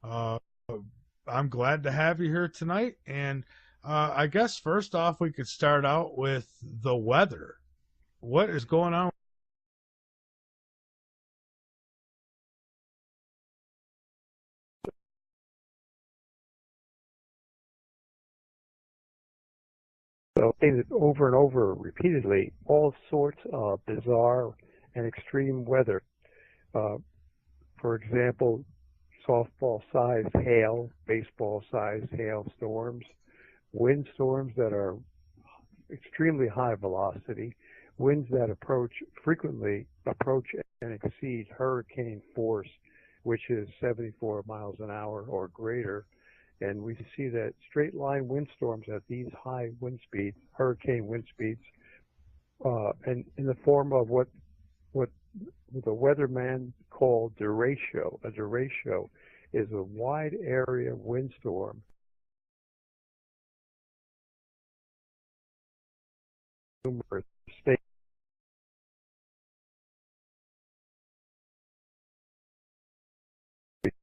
Uh, I'm glad to have you here tonight. And I guess first off, we could start out with the weather. What is going on? So it over and over repeatedly, all sorts of bizarre and extreme weather. Uh, for example, softball-sized hail, baseball-sized hailstorms, windstorms that are extremely high velocity, winds that frequently approach and exceed hurricane force, which is 74 miles an hour or greater. And we see that straight line windstorms at these high wind speeds, hurricane wind speeds, and in the form of what the weatherman called derecho. A derecho is a wide area windstorm, numerous states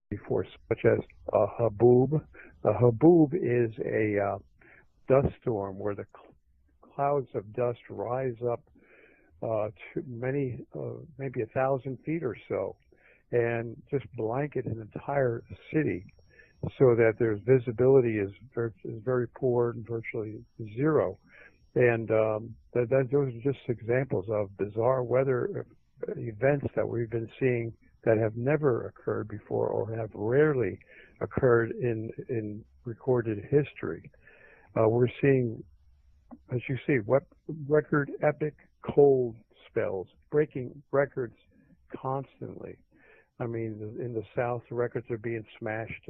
before, such as a haboob. A haboob is a dust storm where the clouds of dust rise up to maybe 1,000 feet or so, and just blanket an entire city, so that their visibility is very poor and virtually zero. And those are just examples of bizarre weather events that we've been seeing that have never occurred before or have rarely occurred in recorded history. We're seeing, as you see, record epic cold spells, breaking records constantly. I mean, in the South, records are being smashed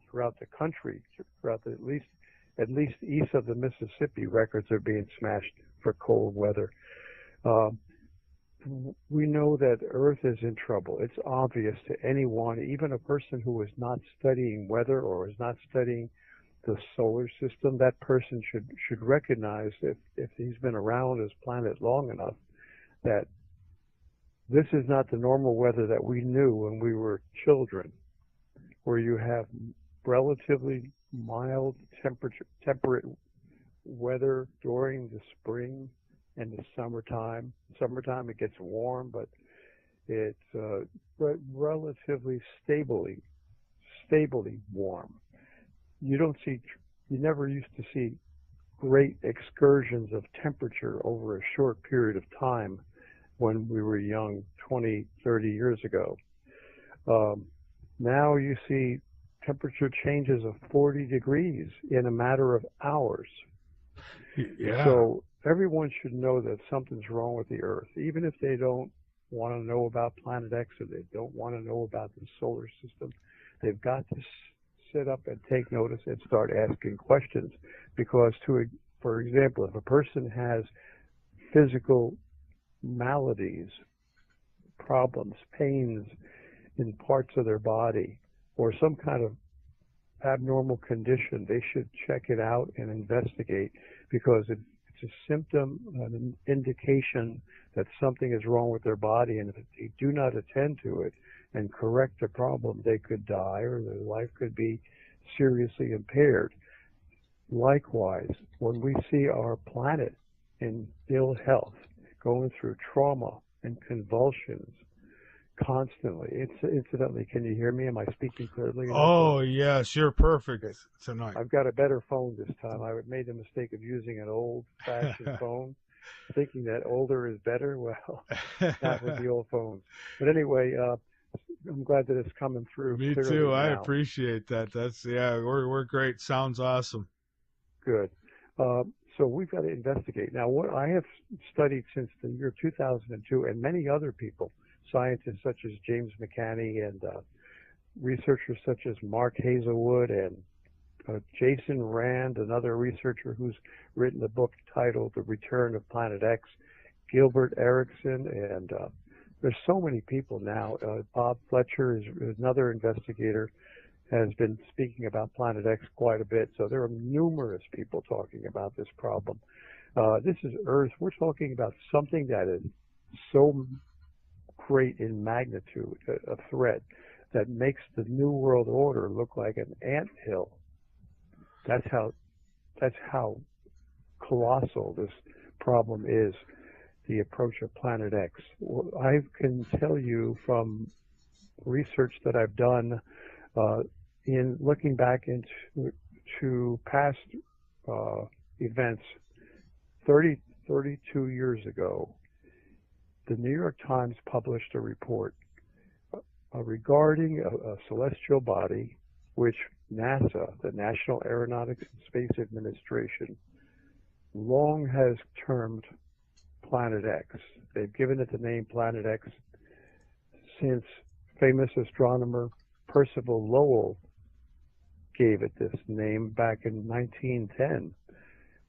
throughout the country, at least east of the Mississippi, records are being smashed for cold weather. Uh, we know that Earth is in trouble. It's obvious to anyone, even a person who is not studying weather or is not studying the solar system. That person should recognize, if he's been around this planet long enough, that this is not the normal weather that we knew when we were children, where you have relatively mild temperate weather during the spring and the summertime. Summertime it gets warm, but it's relatively stably warm. You don't see, you never used to see great excursions of temperature over a short period of time when we were young, 20, 30 years ago. Um, Now you see temperature changes of 40 degrees in a matter of hours. Yeah. So everyone should know that something's wrong with the Earth, even if they don't want to know about Planet X or they don't want to know about the solar system. They've got to sit up and take notice and start asking questions. Because, for example, if a person has physical maladies, problems, pains in parts of their body, or some kind of abnormal condition, they should check it out and investigate, because it's a symptom, an indication that something is wrong with their body. And if they do not attend to it and correct the problem, they could die or their life could be seriously impaired. Likewise, when we see our planet in ill health, going through trauma and convulsions constantly. Incidentally, can you hear me? Am I speaking clearly enough? Oh, yes, you're perfect Okay. tonight. I've got a better phone this time. I made the mistake of using an old-fashioned phone, thinking that older is better. Well, not with the old phones. But anyway, I'm glad that it's coming through Me clearly too. I now. appreciate that. Yeah, we're great. Sounds awesome. Good. Uh, so we've got to investigate. Now, what I have studied since the year 2002, and many other people, scientists such as James McCanney and researchers such as Mark Hazelwood and Jason Rand, another researcher who's written a book titled The Return of Planet X, Gilbert Erickson, and there's so many people now. Bob Fletcher is another investigator, has been speaking about Planet X quite a bit. So there are numerous people talking about this problem. This is Earth. We're talking about something that is so great in magnitude, a threat, that makes the New World Order look like an anthill. That's how colossal this problem is, the approach of Planet X. Well, I can tell you from research that I've done in looking back into past events 32 years ago, the New York Times published a report regarding a celestial body which NASA, the National Aeronautics and Space Administration, long has termed Planet X. They've given it the name Planet X since famous astronomer Percival Lowell gave it this name back in 1910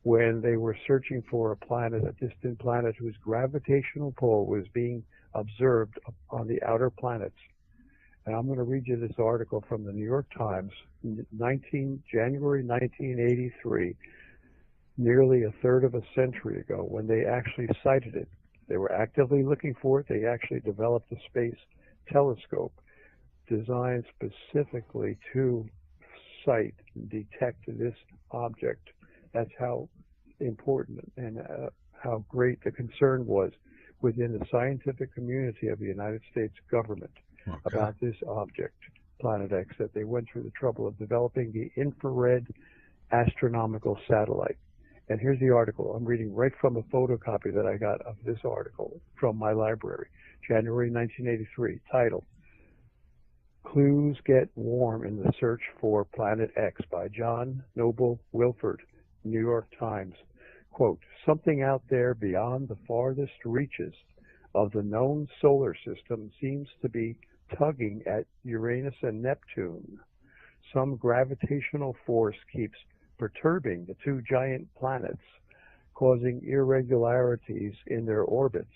when they were searching for a planet, a distant planet whose gravitational pull was being observed on the outer planets. And I'm going to read you this article from the New York Times, January 1983, nearly a third of a century ago, when they actually sighted it. They were actively looking for it. They actually developed a space telescope designed specifically to sight and detect this object. That's how important and how great the concern was within the scientific community of the United States government about this object, Planet X, that they went through the trouble of developing the infrared astronomical satellite. And here's the article. I'm reading right from a photocopy that I got of this article from my library, January 1983, titled Clues Get Warm in the Search for Planet X by John Noble Wilford, New York Times. Quote, something out there beyond the farthest reaches of the known solar system seems to be tugging at Uranus and Neptune. Some gravitational force keeps perturbing the two giant planets, causing irregularities in their orbits.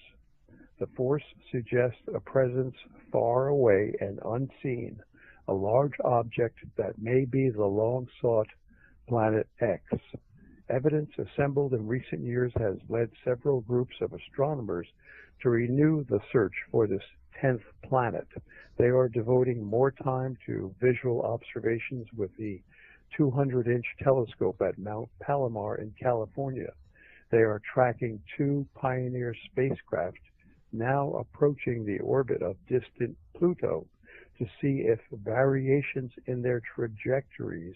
The force suggests a presence far away and unseen, a large object that may be the long-sought Planet X. Evidence assembled in recent years has led several groups of astronomers to renew the search for this 10th planet. They are devoting more time to visual observations with the 200-inch telescope at Mount Palomar in California. They are tracking two Pioneer spacecraft now approaching the orbit of distant Pluto to see if variations in their trajectories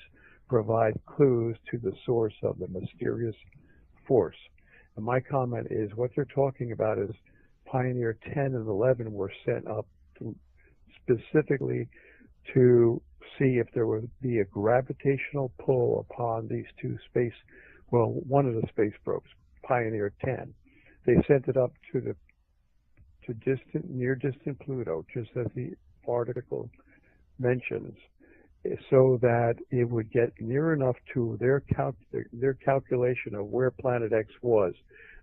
provide clues to the source of the mysterious force. And my comment is what they're talking about is Pioneer 10 and 11 were sent up specifically to see if there would be a gravitational pull upon these two one of the space probes, Pioneer 10. They sent it up to near distant Pluto, just as the article mentions, so that it would get near enough to their calculation of where Planet X was,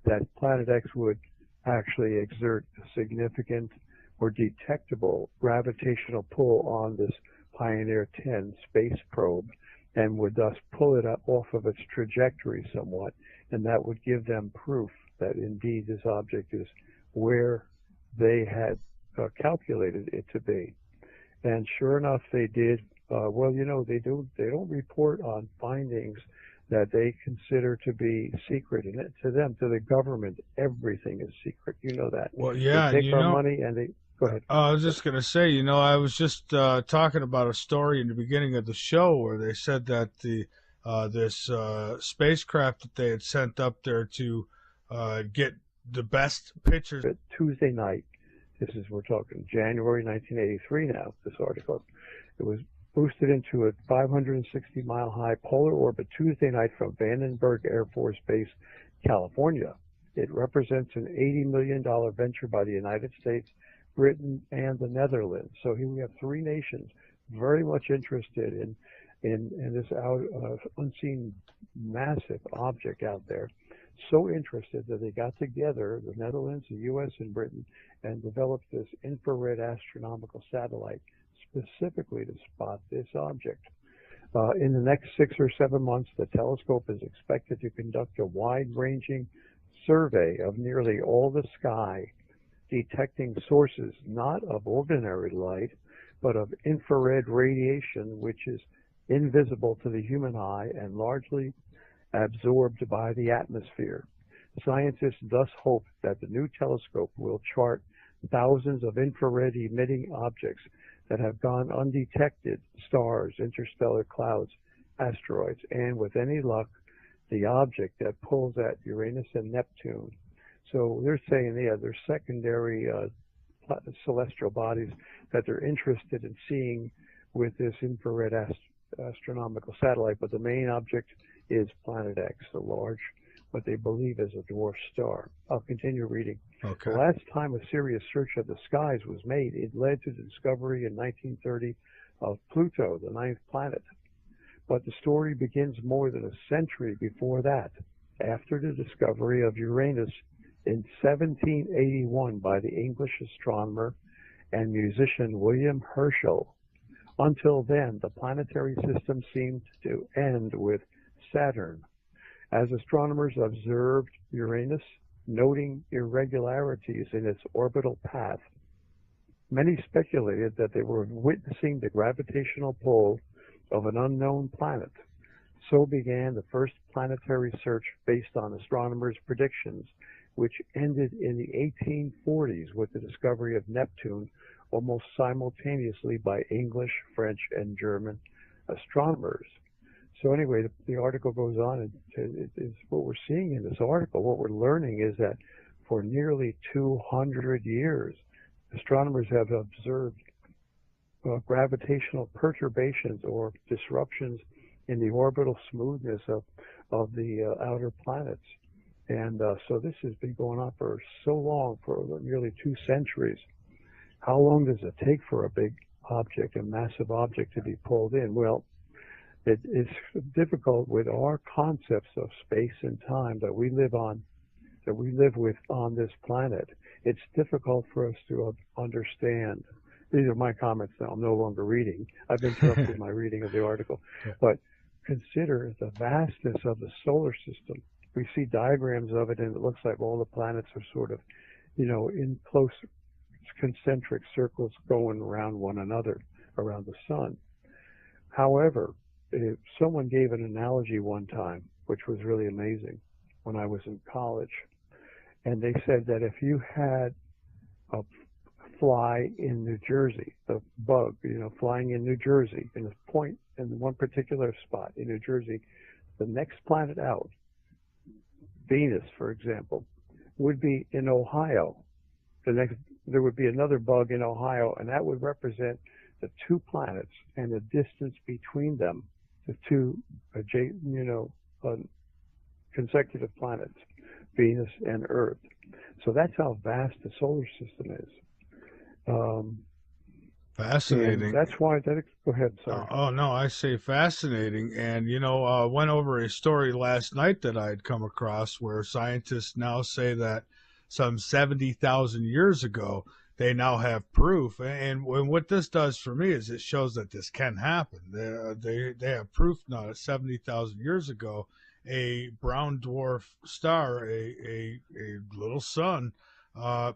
that Planet X would actually exert a significant or detectable gravitational pull on this Pioneer 10 space probe and would thus pull it up off of its trajectory somewhat, and that would give them proof that indeed this object is where they had calculated it to be. And sure enough, they did. Well, you know, they don't report on findings that they consider to be secret. And to them, to the government, everything is secret. You know that. Well, yeah, They take our money and they go ahead. I was just going to say, I was just talking about a story in the beginning of the show where they said that this spacecraft that they had sent up there to get the best pictures. Tuesday night, we're talking January 1983 now, this article. It was boosted into a 560-mile high polar orbit Tuesday night from Vandenberg Air Force Base, California. It represents an $80 million venture by the United States, Britain, and the Netherlands. So here we have three nations very much interested in this unseen massive object out there. So interested that they got together, the Netherlands, the U.S., and Britain, and developed this infrared astronomical satellite specifically to spot this object. In the next 6 or 7 months, the telescope is expected to conduct a wide-ranging survey of nearly all the sky, detecting sources not of ordinary light, but of infrared radiation, which is invisible to the human eye and largely absorbed by the atmosphere. Scientists thus hope that the new telescope will chart thousands of infrared emitting objects that have gone undetected: stars, interstellar clouds, asteroids, and with any luck, the object that pulls at Uranus and Neptune. So they're saying, yeah, they're secondary celestial bodies that they're interested in seeing with this infrared astronomical satellite, but the main object is Planet X, the large, what they believe is a dwarf star. I'll continue reading. Okay. The last time a serious search of the skies was made, it led to the discovery in 1930 of Pluto, the ninth planet. But the story begins more than a century before that, after the discovery of Uranus in 1781 by the English astronomer and musician William Herschel. Until then, the planetary system seemed to end with Saturn. As astronomers observed Uranus, noting irregularities in its orbital path, many speculated that they were witnessing the gravitational pull of an unknown planet. So began the first planetary search based on astronomers' predictions, which ended in the 1840s with the discovery of Neptune almost simultaneously by English, French, and German astronomers. So anyway, the article goes on, and it's what we're seeing in this article, what we're learning is that for nearly 200 years, astronomers have observed gravitational perturbations or disruptions in the orbital smoothness of the outer planets. And so this has been going on for so long, for nearly 2 centuries. How long does it take for a big object, a massive object, to be pulled in? Well, it's difficult with our concepts of space and time that we live with on this planet. It's difficult for us to understand. These are my comments now. I'm no longer reading. I've interrupted my reading of the article. But consider the vastness of the solar system. We see diagrams of it, and it looks like all the planets are sort of, in close concentric circles going around one another, around the sun. However, someone gave an analogy one time, which was really amazing, when I was in college. And they said that if you had a fly in New Jersey, the bug, flying in New Jersey, in a point in one particular spot in New Jersey, the next planet out, Venus, for example, would be in Ohio. There would be another bug in Ohio, and that would represent the 2 planets and the distance between them, the 2 consecutive planets, Venus and Earth. So that's how vast the solar system is. Fascinating. And that's why go ahead, sorry. Oh, no, I say fascinating. And, went over a story last night that I had come across where scientists now say that some 70,000 years ago, they now have proof. And what this does for me is it shows that this can happen. They have proof now that 70,000 years ago, a brown dwarf star, a little sun,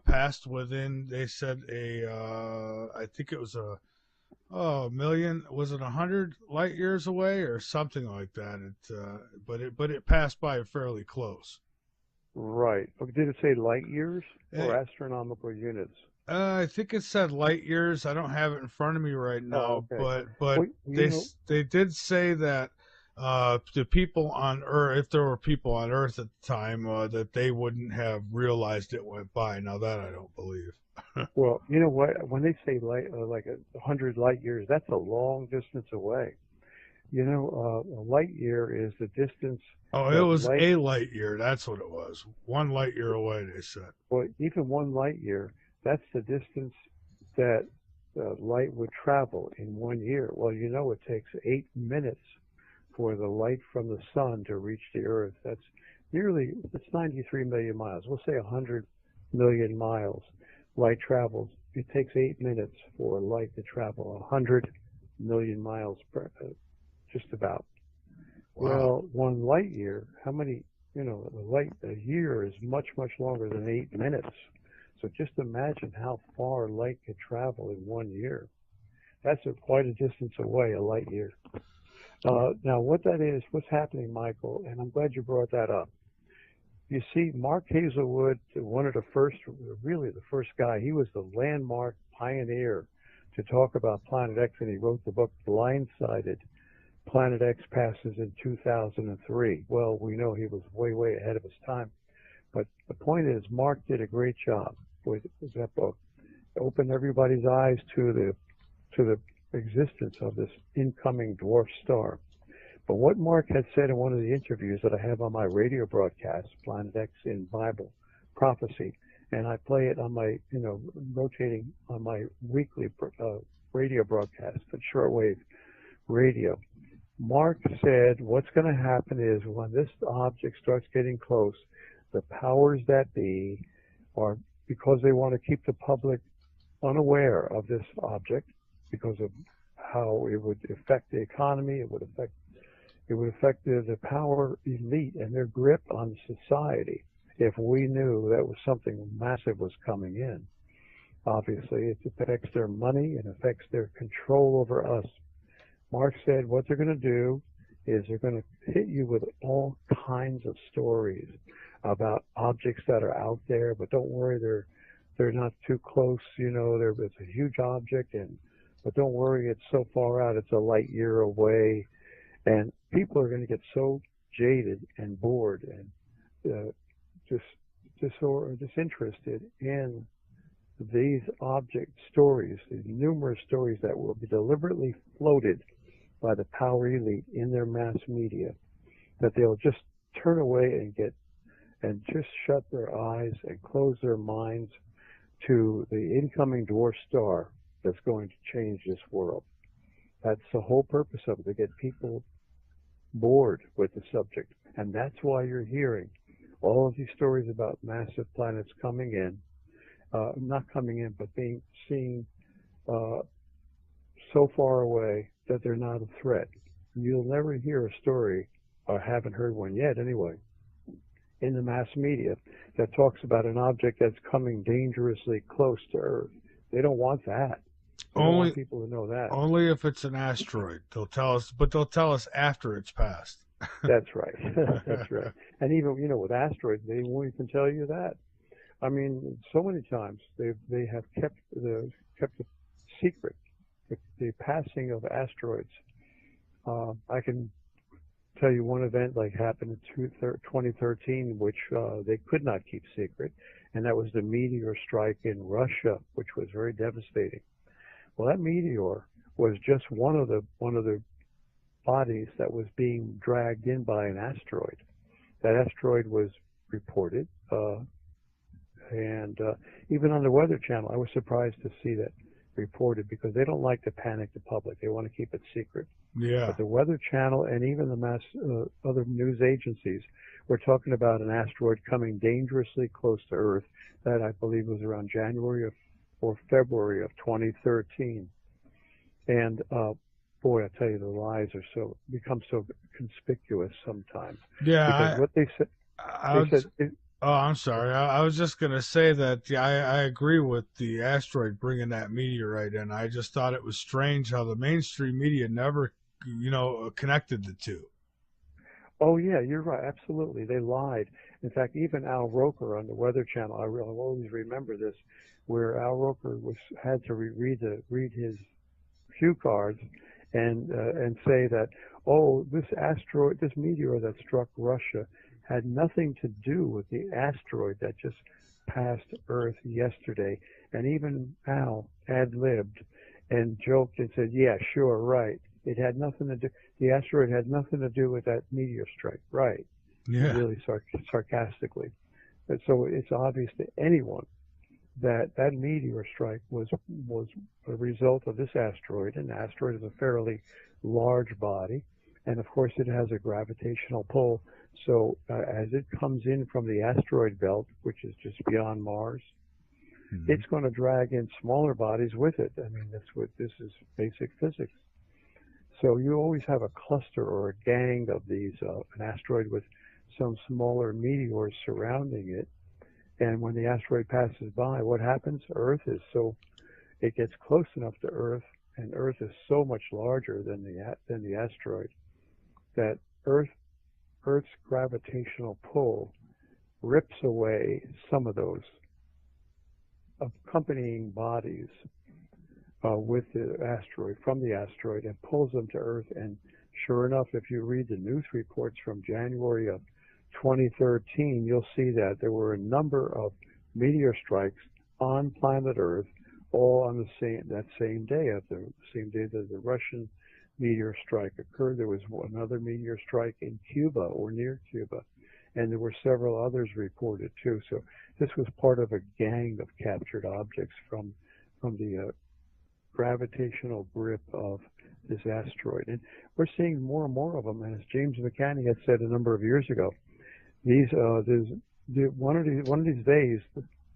passed within, they said, I think it was a million, was it 100 light years away or something like that? But it passed by fairly close. Right. Did it say light years Eh, or astronomical units? I think it said light years. I don't have it in front of me right Oh, now, okay. but Well, they did say that the people on Earth, if there were people on Earth at the time, that they wouldn't have realized it went by. Now that I don't believe. well, you know what? When they say light, like 100 light years, that's a long distance away. A light year is the distance Oh, it that was light. a light year. That's what it was. 1 light year away, they said. Well, even 1 light year, that's the distance that light would travel in 1 year. Well, it takes 8 minutes for the light from the sun to reach the Earth. That's 93 million miles. We'll say 100 million miles. Light travels. It takes 8 minutes for light to travel 100 million miles, just about. Wow. Well, 1 light year, how many, a year is much, much longer than 8 minutes. So just imagine how far light could travel in 1 year. That's quite a distance away, a light year. Now, what that is, what's happening, Michael, and I'm glad you brought that up. You see, Mark Hazelwood, one of the first, really the first guy, he was the landmark pioneer to talk about Planet X, and he wrote the book Blindsided. Planet X passes in 2003. Well, we know he was way, way ahead of his time. But the point is, Mark did a great job with that book. It opened everybody's eyes to the existence of this incoming dwarf star. But what Mark had said in one of the interviews that I have on my radio broadcast, Planet X in Bible Prophecy, and I play it on my, rotating on my weekly radio broadcast at shortwave radio. Mark said what's going to happen is when this object starts getting close, the powers that be are, because they want to keep the public unaware of this object because of how it would affect the economy, it would affect the power elite and their grip on society. If we knew that was something massive was coming in, obviously it affects their money and affects their control over us. Mark said what they're going to do is they're going to hit you with all kinds of stories about objects that are out there, but don't worry, they're not too close. It's a huge object, but don't worry, it's so far out, it's a light year away, and people are going to get so jaded and bored and disinterested in these object stories, these numerous stories that will be deliberately floated by the power elite in their mass media, that they'll just turn away and just shut their eyes and close their minds to the incoming dwarf star that's going to change this world. That's the whole purpose of it, to get people bored with the subject. And that's why you're hearing all of these stories about massive planets coming in, not coming in, but being seen so far away that they're not a threat. You'll never hear a story, or haven't heard one yet anyway, in the mass media that talks about an object that's coming dangerously close to Earth. They don't want that. They don't want people to know that. Only if it's an asteroid. They'll tell us, but they'll tell us after it's passed. That's right. That's right. And even, with asteroids, they won't even tell you that. I mean, so many times they have kept the secret, the passing of asteroids. I can tell you one event like happened in 2013, which they could not keep secret, and that was the meteor strike in Russia, which was very devastating. Well, that meteor was just one of the bodies that was being dragged in by an asteroid. That asteroid was reported, and even on the Weather Channel, I was surprised to see that reported, because they don't like to panic the public. They want to keep it secret. Yeah. But the Weather Channel and even the other news agencies were talking about an asteroid coming dangerously close to Earth. That, I believe, was around January or February of 2013. And boy, I tell you, the lies are become so conspicuous sometimes. Yeah. Because what they said, oh, I'm sorry. I was just going to say that I agree with the asteroid bringing that meteorite in. I just thought it was strange how the mainstream media never, connected the two. Oh, yeah, you're right. Absolutely. They lied. In fact, even Al Roker on the Weather Channel, I will always remember this, where Al Roker had to read his cue cards and say that, oh, this meteor that struck Russia had nothing to do with the asteroid that just passed Earth yesterday. And even Al ad-libbed and joked and said, yeah, sure, right. It had nothing to do, the asteroid had nothing to do with that meteor strike, right? Yeah. Really sarcastically. And so it's obvious to anyone that meteor strike was a result of this asteroid. And the asteroid is a fairly large body. And of course, it has a gravitational pull. So as it comes in from the asteroid belt, which is just beyond Mars, it's going to drag in smaller bodies with it. I mean, this is basic physics. So you always have a cluster or a gang of these, an asteroid with some smaller meteors surrounding it. And when the asteroid passes by, what happens? Earth is it gets close enough to Earth, and Earth is so much larger than the asteroid that Earth's gravitational pull rips away some of those accompanying bodies with the asteroid, from the asteroid, and pulls them to Earth. And sure enough, if you read the news reports from January of 2013, you'll see that there were a number of meteor strikes on planet Earth, all on that same day, the same day that the Russian meteor strike occurred. There was another meteor strike in Cuba or near Cuba, and there were several others reported too. So this was part of a gang of captured objects from the gravitational grip of this asteroid. And we're seeing more and more of them. And as James McCanny had said a number of years ago, one of these days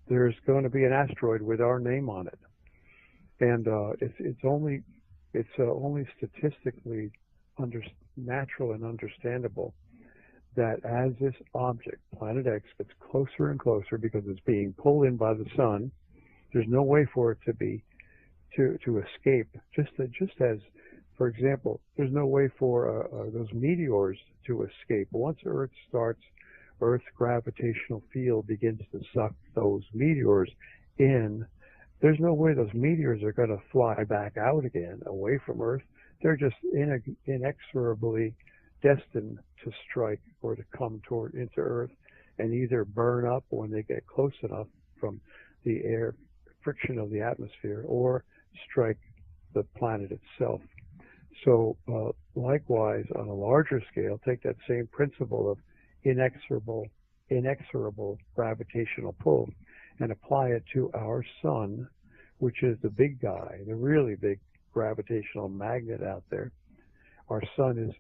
there's going to be an asteroid with our name on it, and it's only statistically natural and understandable that as this object, Planet X, gets closer and closer because it's being pulled in by the sun, there's no way for it to escape. Just as, for example, there's no way for those meteors to escape. Once Earth's gravitational field begins to suck those meteors in, there's no way those meteors are going to fly back out again away from Earth. They're just inexorably destined to strike or to come into Earth and either burn up when they get close enough from the air friction of the atmosphere, or strike the planet itself. So likewise, on a larger scale, take that same principle of inexorable gravitational pull and apply it to our sun, which is the big guy, the really big gravitational magnet out there. Our sun is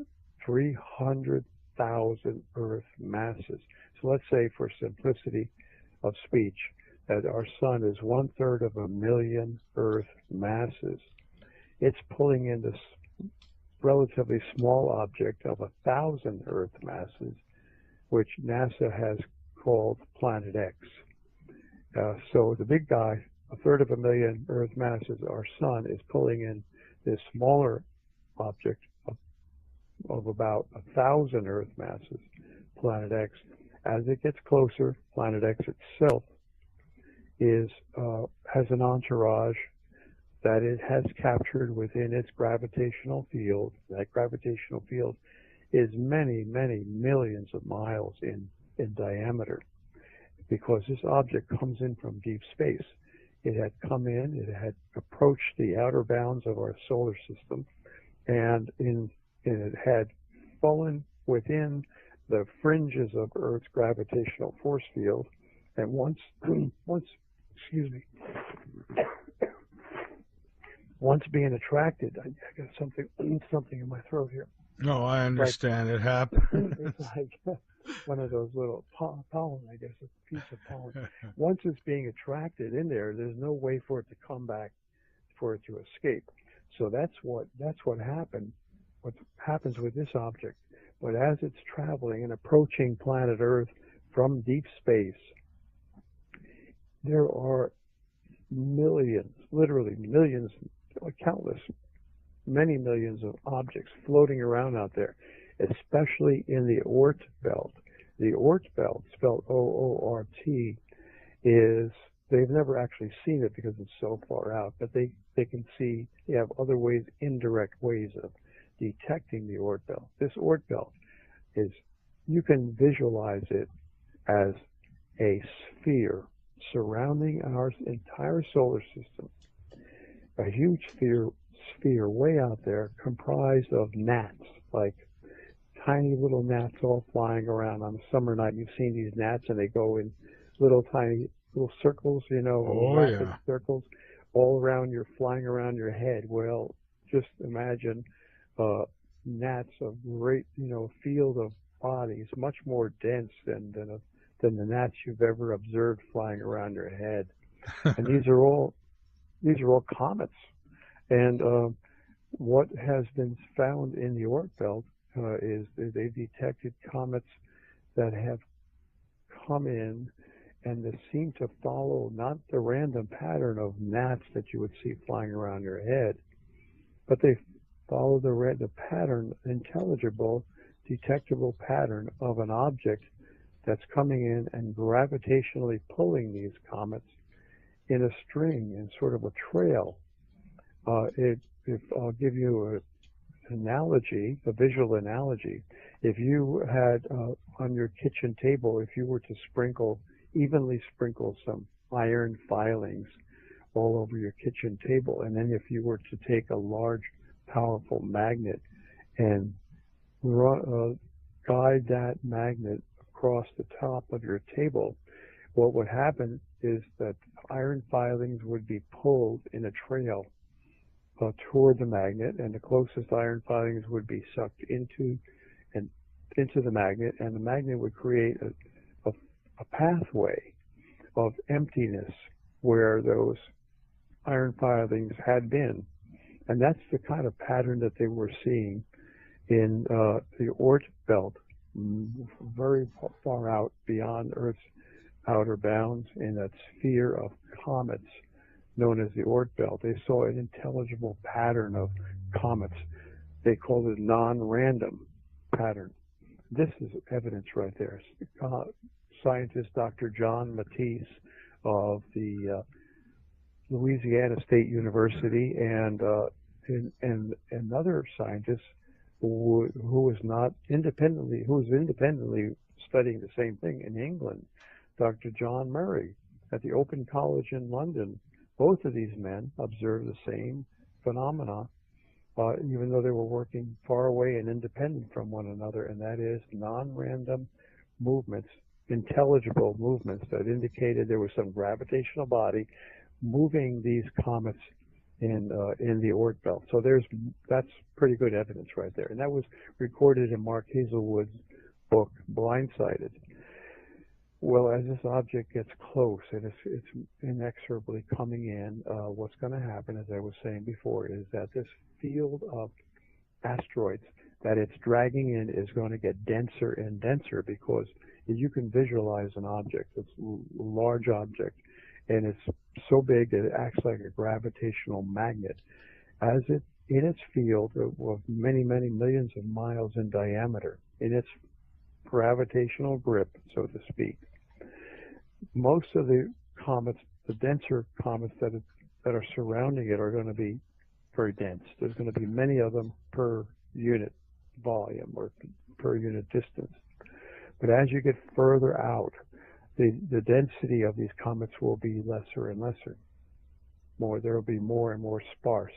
300,000 Earth masses. So let's say, for simplicity of speech, that our sun is 1/3 of a million Earth masses. It's pulling in this relatively small object of 1,000 Earth masses, which NASA has called Planet X. So the big guy, 1/3 of a million Earth masses, our sun, is pulling in this smaller object of about 1,000 Earth masses, Planet X. As it gets closer, Planet X itself has an entourage that it has captured within its gravitational field. That gravitational field is many, many millions of miles in diameter, because this object comes in from deep space. It had come in, it had approached the outer bounds of our solar system, and it had fallen within the fringes of Earth's gravitational force field. And once being attracted, I got something in my throat here. No, I understand. It happened. It's like one of those little pollen, I guess, a piece of pollen. Once it's being attracted in there, there's no way for it to come back, for it to escape. So that's what happened. What happens with this object? But as it's traveling and approaching planet Earth from deep space, there are millions, literally millions, countless, many millions of objects floating around out there, especially in the Oort belt. The Oort belt, spelled O-O-R-T, they've never actually seen it because it's so far out, but they can see, they have other ways, indirect ways of detecting the Oort belt. This Oort belt you can visualize it as a sphere surrounding our entire solar system, a huge sphere way out there, comprised of gnats, like tiny little gnats all flying around. On a summer night, you've seen these gnats, and they go in tiny little circles, rapid circles all around flying around your head. Well, just imagine gnats of great, field of bodies, much more dense than the gnats you've ever observed flying around your head. And these are all comets. And what has been found in the Oort belt is they've detected comets that have come in and that seem to follow not the random pattern of gnats that you would see flying around your head, but they follow the pattern, intelligible, detectable pattern of an object that's coming in and gravitationally pulling these comets in a string, in sort of a trail. If I'll give you an analogy, a visual analogy. If you had on your kitchen table, if you were to evenly sprinkle some iron filings all over your kitchen table, and then if you were to take a large, powerful magnet and guide that magnet across the top of your table, what would happen is that iron filings would be pulled in a trail toward the magnet, and the closest iron filings would be sucked into the magnet, and the magnet would create a pathway of emptiness where those iron filings had been. And that's the kind of pattern that they were seeing in the Oort belt, very far out beyond Earth's outer bounds, in that sphere of comets known as the Oort belt. They saw an intelligible pattern of comets. They called it a non-random pattern. This is evidence right there. Scientist Dr. John Matisse of the Louisiana State University and another scientist who was independently studying the same thing in England, Dr. John Murray at the Open College in London. Both of these men observed the same phenomena, even though they were working far away and independent from one another, and that is non-random movements, intelligible movements that indicated there was some gravitational body moving these comets in the Oort belt. So that's pretty good evidence right there, and that was recorded in Mark Hazelwood's book Blindsided. Well, as this object gets close and it's inexorably coming in, what's going to happen, as I was saying before, is that this field of asteroids that it's dragging in is going to get denser and denser, because you can visualize an object. It's a large object, and it's so big that it acts like a gravitational magnet. As it, in its field of many, many millions of miles in diameter, in its gravitational grip, so to speak, most of the comets, the denser comets that are surrounding it, are going to be very dense. There's going to be many of them per unit volume or per unit distance. But as you get further out, the density of these comets will be lesser and lesser. There will be more and more sparse.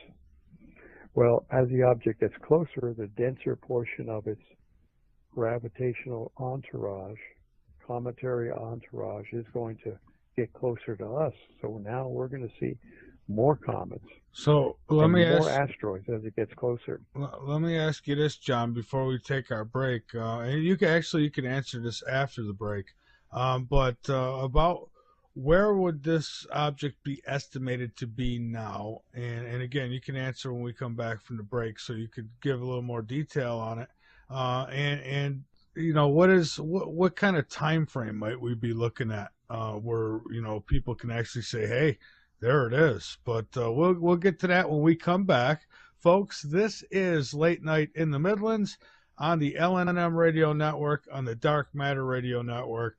Well, as the object gets closer, the denser portion of its gravitational entourage, cometary entourage, is going to get closer to us. So now we're going to see more comets. So let and me more ask. asteroids as it gets closer. Let me ask you this, John, before we take our break, and you can answer this after the break. But about where would this object be estimated to be now? And again, you can answer when we come back from the break, so you could give a little more detail on it. And what kind of time frame might we be looking at where people can actually say, hey, there it is. But we'll get to that when we come back. Folks, this is Late Night in the Midlands on the LNM Radio Network, on the Dark Matter Radio Network,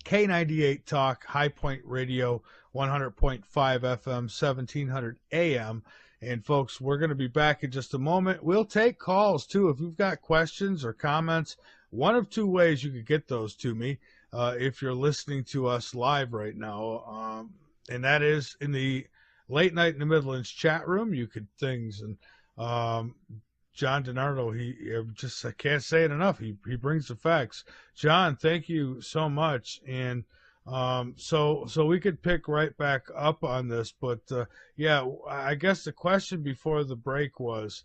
K98 Talk, High Point Radio, 100.5 FM, 1700 AM. And folks, we're going to be back in just a moment. We'll take calls too. If you've got questions or comments, one of two ways you could get those to me if you're listening to us live right now. And that is in the Late Night in the Midlands chat room. You could things, and John DiNardo, I can't say it enough. He brings the facts. John, thank you so much. And so we could pick right back up on this. But yeah, I guess the question before the break was,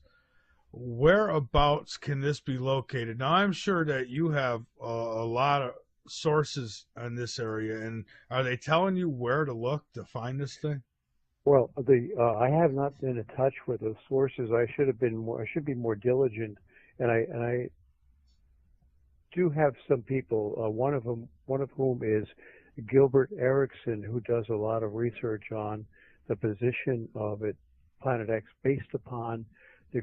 whereabouts can this be located? Now, I'm sure that you have a lot of sources on this area, and are they telling you where to look to find this thing? Well, I have not been in touch with those sources. I should be more diligent, and I do have some people. One of whom is Gilbert Erickson, who does a lot of research on the position of it Planet X based upon the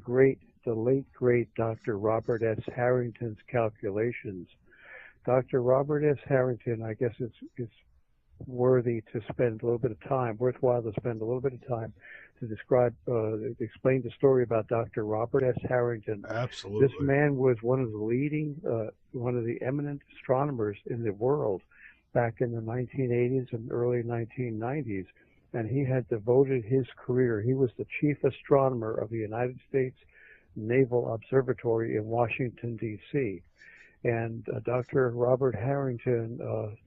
late great Dr. Robert S. Harrington's calculations. Dr. Robert S. Harrington, I guess it's worthwhile to spend a little bit of time to explain the story about Dr. Robert S. Harrington. This Absolutely. man was one of the eminent astronomers in the world back in the 1980s and early 1990s, and he had devoted his career. He was the chief astronomer of the United States Naval Observatory in Washington, D.C. And Dr. Robert Harrington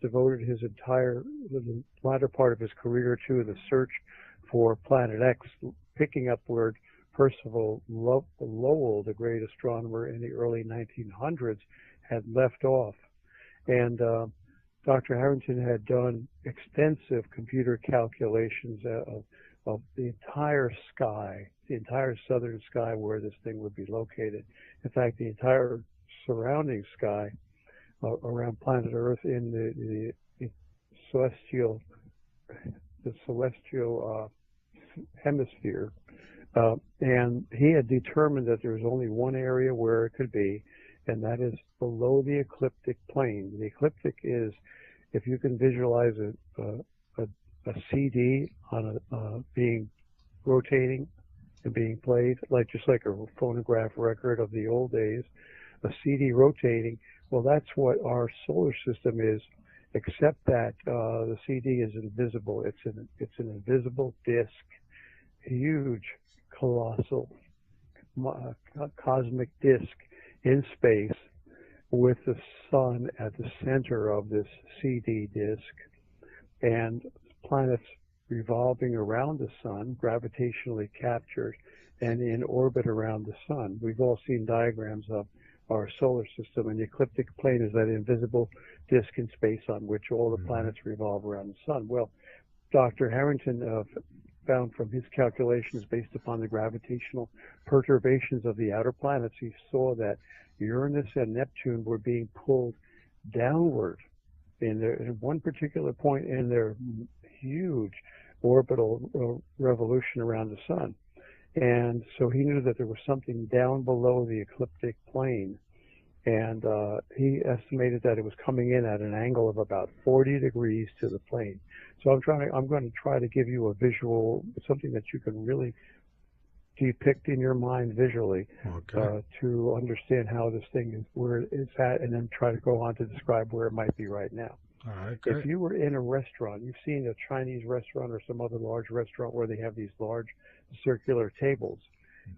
devoted the latter part of his career to the search for Planet X, picking up where Percival Lowell, the great astronomer in the early 1900s, had left off. And Dr. Harrington had done extensive computer calculations of the entire sky, the entire southern sky where this thing would be located. In fact, the entire surrounding sky around planet Earth in the celestial hemisphere. And he had determined that there was only one area where it could be, and that is below the ecliptic plane. The ecliptic is, if you can visualize a CD on being rotating and being played, just like a phonograph record of the old days, a CD rotating. Well, that's what our solar system is, except that the CD is invisible. It's an invisible disk, huge, colossal, cosmic disk in space, with the sun at the center of this CD disk, and planets revolving around the sun, gravitationally captured, and in orbit around the sun. We've all seen diagrams of our solar system, and the ecliptic plane is that invisible disk in space on which all the planets revolve around the sun. Well, Dr. Harrington found from his calculations based upon the gravitational perturbations of the outer planets, he saw that Uranus and Neptune were being pulled downward in one particular point in their huge orbital revolution around the sun. And so he knew that there was something down below the ecliptic plane, and he estimated that it was coming in at an angle of about 40 degrees to the plane. So I'm going to try to give you a visual, something that you can really depict in your mind visually, Okay. to understand how this thing is, where it's at, and then try to go on to describe where it might be right now. All right, If great. you were in a restaurant, you've seen a Chinese restaurant or some other large restaurant where they have these large circular tables.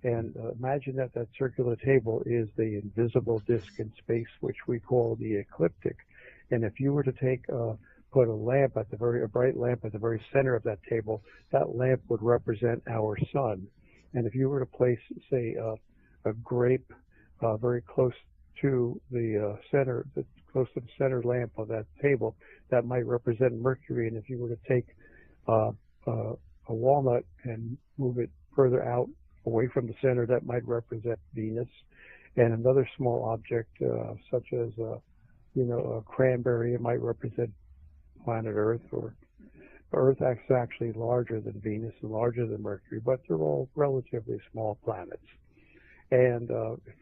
And imagine that circular table is the invisible disk in space, which we call the ecliptic. And if you were to put a bright lamp at the very center of that table, that lamp would represent our sun. And if you were to place, say, a grape very close to the center lamp of that table, that might represent Mercury. And if you were to take a walnut and move it further out away from the center, that might represent Venus. And another small object, such as a cranberry, it might represent planet Earth. Or Earth is actually larger than Venus and larger than Mercury, but they're all relatively small planets. And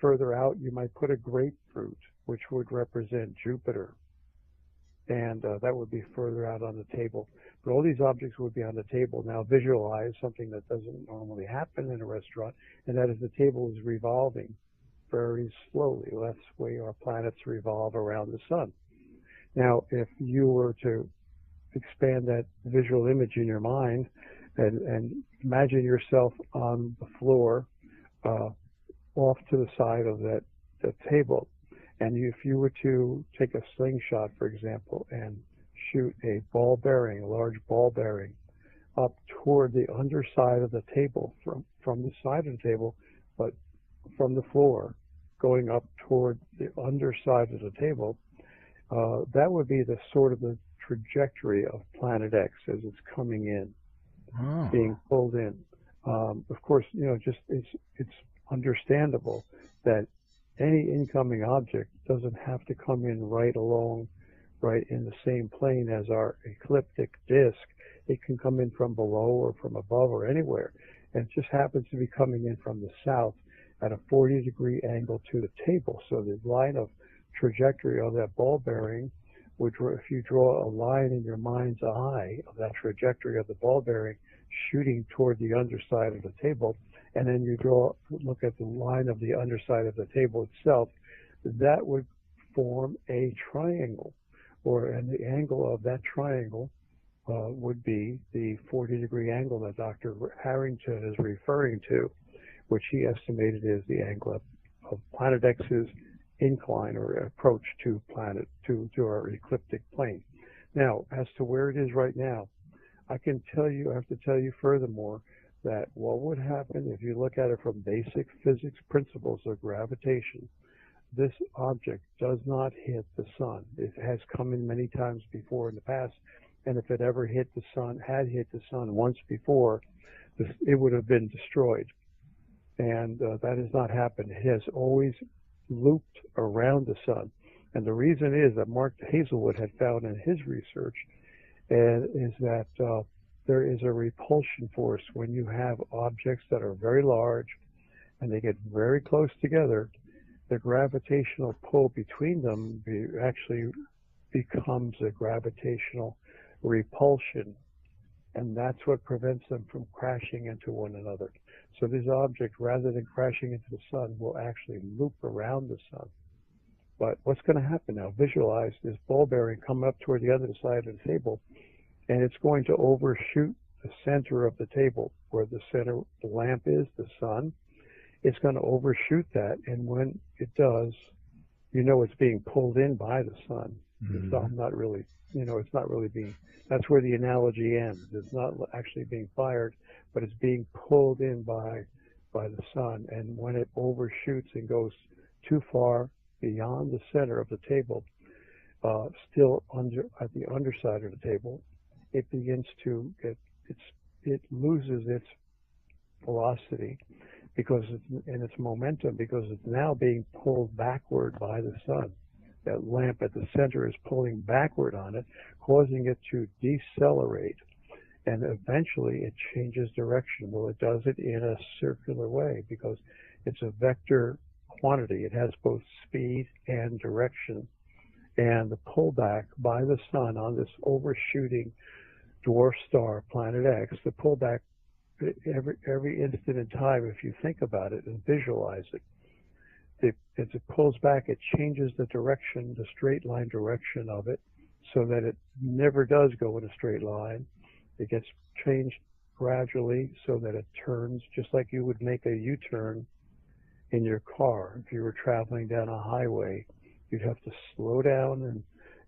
further out, you might put a grapefruit, which would represent Jupiter. And that would be further out on the table. But all these objects would be on the table. Now visualize something that doesn't normally happen in a restaurant, and that is the table is revolving very slowly. Well, that's the way our planets revolve around the sun. Now, if you were to expand that visual image in your mind and imagine yourself on the floor, off to the side of that table, and if you were to take a slingshot, for example, and shoot a large ball bearing up toward the underside of the table, from the side of the table, but from the floor, going up toward the underside of the table, that would be the sort of the trajectory of Planet X as it's coming in, being pulled in. Of course, it's understandable that any incoming object doesn't have to come in right in the same plane as our ecliptic disk. It can come in from below or from above or anywhere. and it just happens to be coming in from the south at a 40-degree angle to the table. So the line of trajectory of that ball bearing would, if you draw a line in your mind's eye of that trajectory of the ball bearing shooting toward the underside of the table, and then you look at the line of the underside of the table itself, that would form a triangle, and the angle of that triangle would be the 40-degree angle that Dr. Harrington is referring to, which he estimated is the angle of Planet X's incline or approach to our ecliptic plane. Now, as to where it is right now, I have to tell you furthermore that what would happen if you look at it from basic physics principles of gravitation, this object does not hit the sun. It has come in many times before in the past, and if it ever had hit the sun once before, it would have been destroyed. And that has not happened. It has always looped around the sun. And the reason is that Mark Hazelwood had found in his research is that there is a repulsion force when you have objects that are very large and they get very close together. The gravitational pull between them actually becomes a gravitational repulsion, and that's what prevents them from crashing into one another. So this object, rather than crashing into the sun, will actually loop around the sun. But what's going to happen now? Visualize this ball bearing coming up toward the other side of the table, and it's going to overshoot the center of the table, where the lamp is, the sun. It's going to overshoot that, and when it does, it's being pulled in by the sun. Mm-hmm. It's not really, it's not really being, that's where the analogy ends. It's not actually being fired, but it's being pulled in by the sun. And when it overshoots and goes too far beyond the center of the table, still at the underside of the table, it begins to it loses its velocity and its momentum, because it's now being pulled backward by the sun. That lamp at the center is pulling backward on it, causing it to decelerate, and eventually it changes direction. Well, it does it in a circular way because it's a vector quantity. It has both speed and direction, and the pullback by the sun on this overshooting dwarf star, Planet X, the pullback every instant in time, if you think about it and visualize it, as it pulls back, it changes the direction, the straight line direction of it, so that it never does go in a straight line. It gets changed gradually so that it turns just like you would make a U-turn in your car. If you were traveling down a highway, you'd have to slow down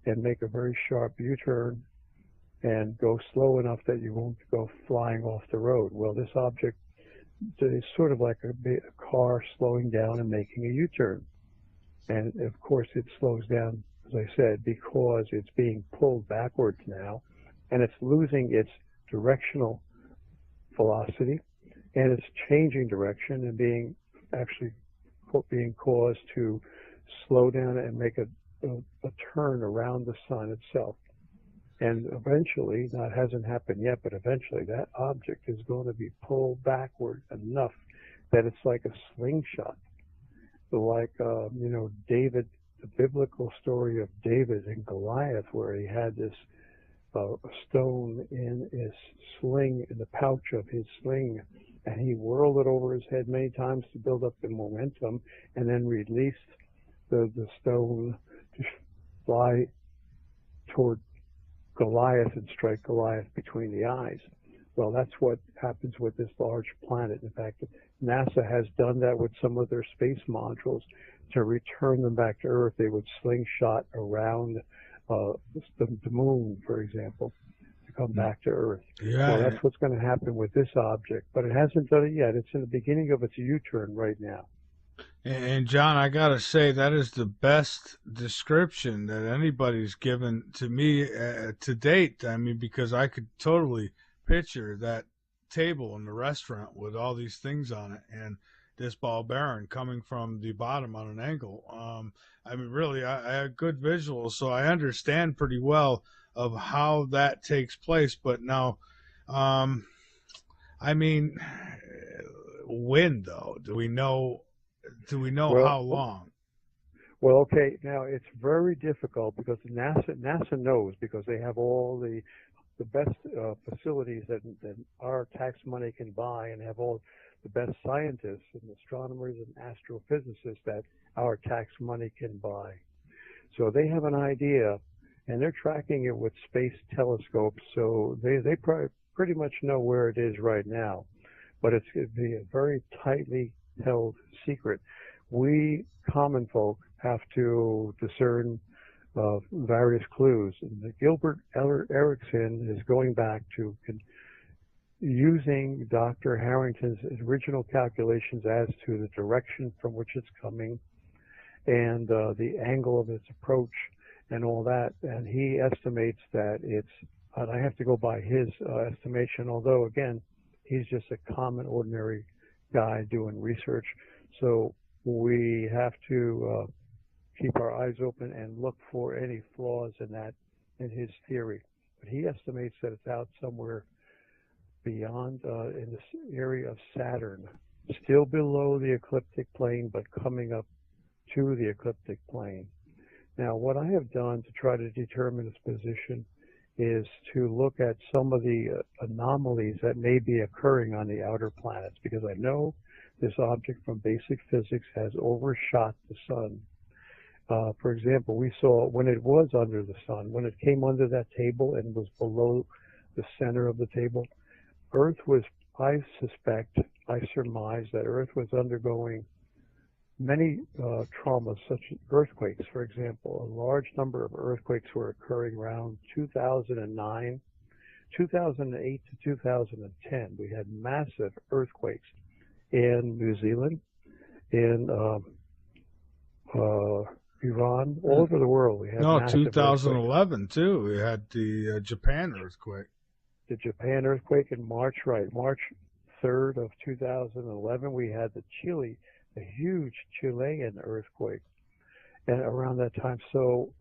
and make a very sharp U-turn and go slow enough that you won't go flying off the road. Well, this object is sort of like a car slowing down and making a U-turn. And of course it slows down, as I said, because it's being pulled backwards now, and it's losing its directional velocity, and it's changing direction and being caused to slow down and make a turn around the sun itself. And eventually, that hasn't happened yet, but eventually that object is going to be pulled backward enough that it's like a slingshot. Like, David, the biblical story of David and Goliath, where he had this stone in his sling, in the pouch of his sling, and he whirled it over his head many times to build up the momentum, and then released the stone to fly toward Goliath and strike Goliath between the eyes. Well, that's what happens with this large planet. In fact, NASA has done that with some of their space modules to return them back to Earth. They would slingshot around the moon, for example, to come back to Earth. Yeah. Well, that's what's going to happen with this object, but it hasn't done it yet. It's in the beginning of its U-turn right now. And John, I gotta say that is the best description that anybody's given to me to date. I mean, because I could totally picture that table in the restaurant with all these things on it, and this ball bearing coming from the bottom on an angle. I mean, really, I had good visuals, so I understand pretty well of how that takes place. But now, I mean, when though? Do we know? Do we know Well, how long? okay. Now it's very difficult because NASA knows because they have all the best facilities that our tax money can buy and have all the best scientists and astronomers and astrophysicists that our tax money can buy. So they have an idea, and they're tracking it with space telescopes. So they pretty much know where it is right now, but it's going to be a very tightly held secret. We common folk have to discern various clues. And Gilbert Erickson is going back to using Dr. Harrington's original calculations as to the direction from which it's coming and the angle of its approach and all that. And he estimates that and I have to go by his estimation, although again, he's just a common, ordinary guy doing research. So we have to keep our eyes open and look for any flaws in his theory. But he estimates that it's out somewhere beyond in this area of Saturn, still below the ecliptic plane, but coming up to the ecliptic plane. Now, what I have done to try to determine its position is to look at some of the anomalies that may be occurring on the outer planets, because I know this object from basic physics has overshot the sun. For example, we saw when it was under the sun, when it came under that table and was below the center of the table, Earth was, I surmise that Earth was undergoing many traumas, such as earthquakes, for example. A large number of earthquakes were occurring around 2009, 2008 to 2010. We had massive earthquakes in New Zealand, in Iran, all over the world. We had No, massive earthquakes. 2011 too. We had the Japan earthquake. The Japan earthquake in March, right? March 3rd of 2011, we had a huge Chilean earthquake, and around that time. So,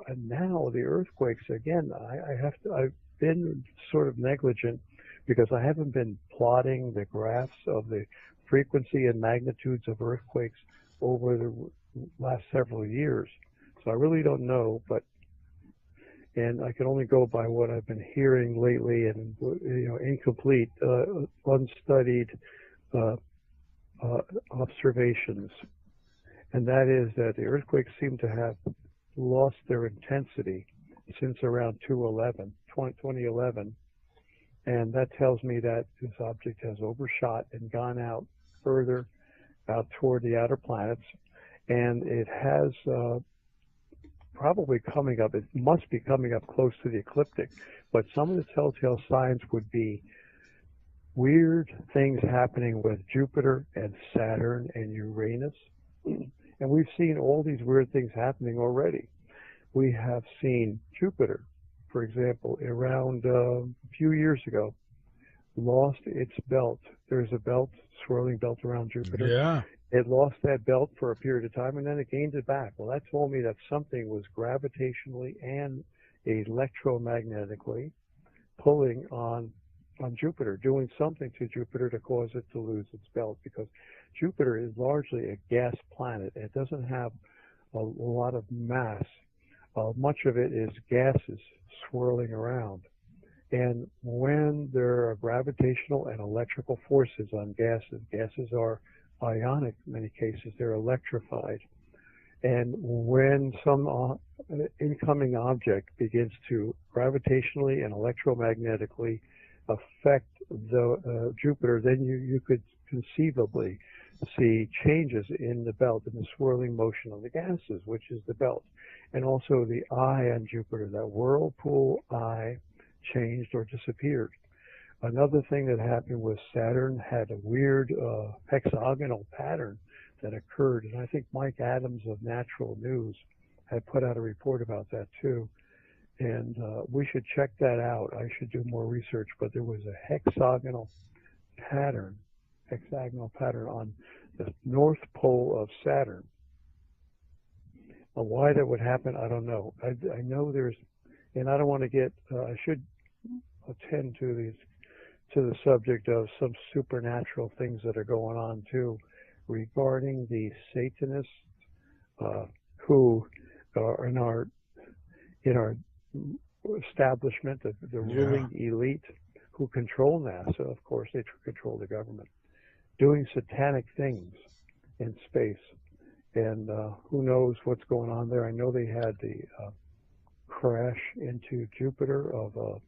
and now the earthquakes again. I've been sort of negligent because I haven't been plotting the graphs of the frequency and magnitudes of earthquakes over the last several years. So I really don't know, and I can only go by what I've been hearing lately and incomplete, unstudied observations, and that is that the earthquakes seem to have lost their intensity since around 2011, and that tells me that this object has overshot and gone out further out toward the outer planets, and it has probably coming up, it must be coming up close to the ecliptic, but some of the telltale signs would be weird things happening with Jupiter and Saturn and Uranus. And we've seen all these weird things happening already. We have seen Jupiter, for example, around a few years ago, lost its belt. There's a belt, swirling belt around Jupiter. Yeah. It lost that belt for a period of time and then it gained it back. Well, that told me that something was gravitationally and electromagnetically pulling on Jupiter, doing something to Jupiter to cause it to lose its belt, because Jupiter is largely a gas planet. It doesn't have a lot of mass. Much of it is gases swirling around. And when there are gravitational and electrical forces on gases are ionic in many cases, they're electrified. And when some incoming object begins to gravitationally and electromagnetically affect the Jupiter, then you could conceivably see changes in the belt, in the swirling motion of the gases, which is the belt. And also the eye on Jupiter, that whirlpool eye, changed or disappeared. Another thing that happened was Saturn had a weird hexagonal pattern that occurred, and I think Mike Adams of Natural News had put out a report about that too. And we should check that out. I should do more research, but there was a hexagonal pattern on the north pole of Saturn. Why that would happen, I don't know. I know there's, and I don't want to get, I should attend to these to the subject of some supernatural things that are going on too, regarding the Satanists who are in our establishment, the Yeah. ruling elite who control NASA. Of course, they control the government, doing satanic things in space. And who knows what's going on there? I know they had the crash into Jupiter of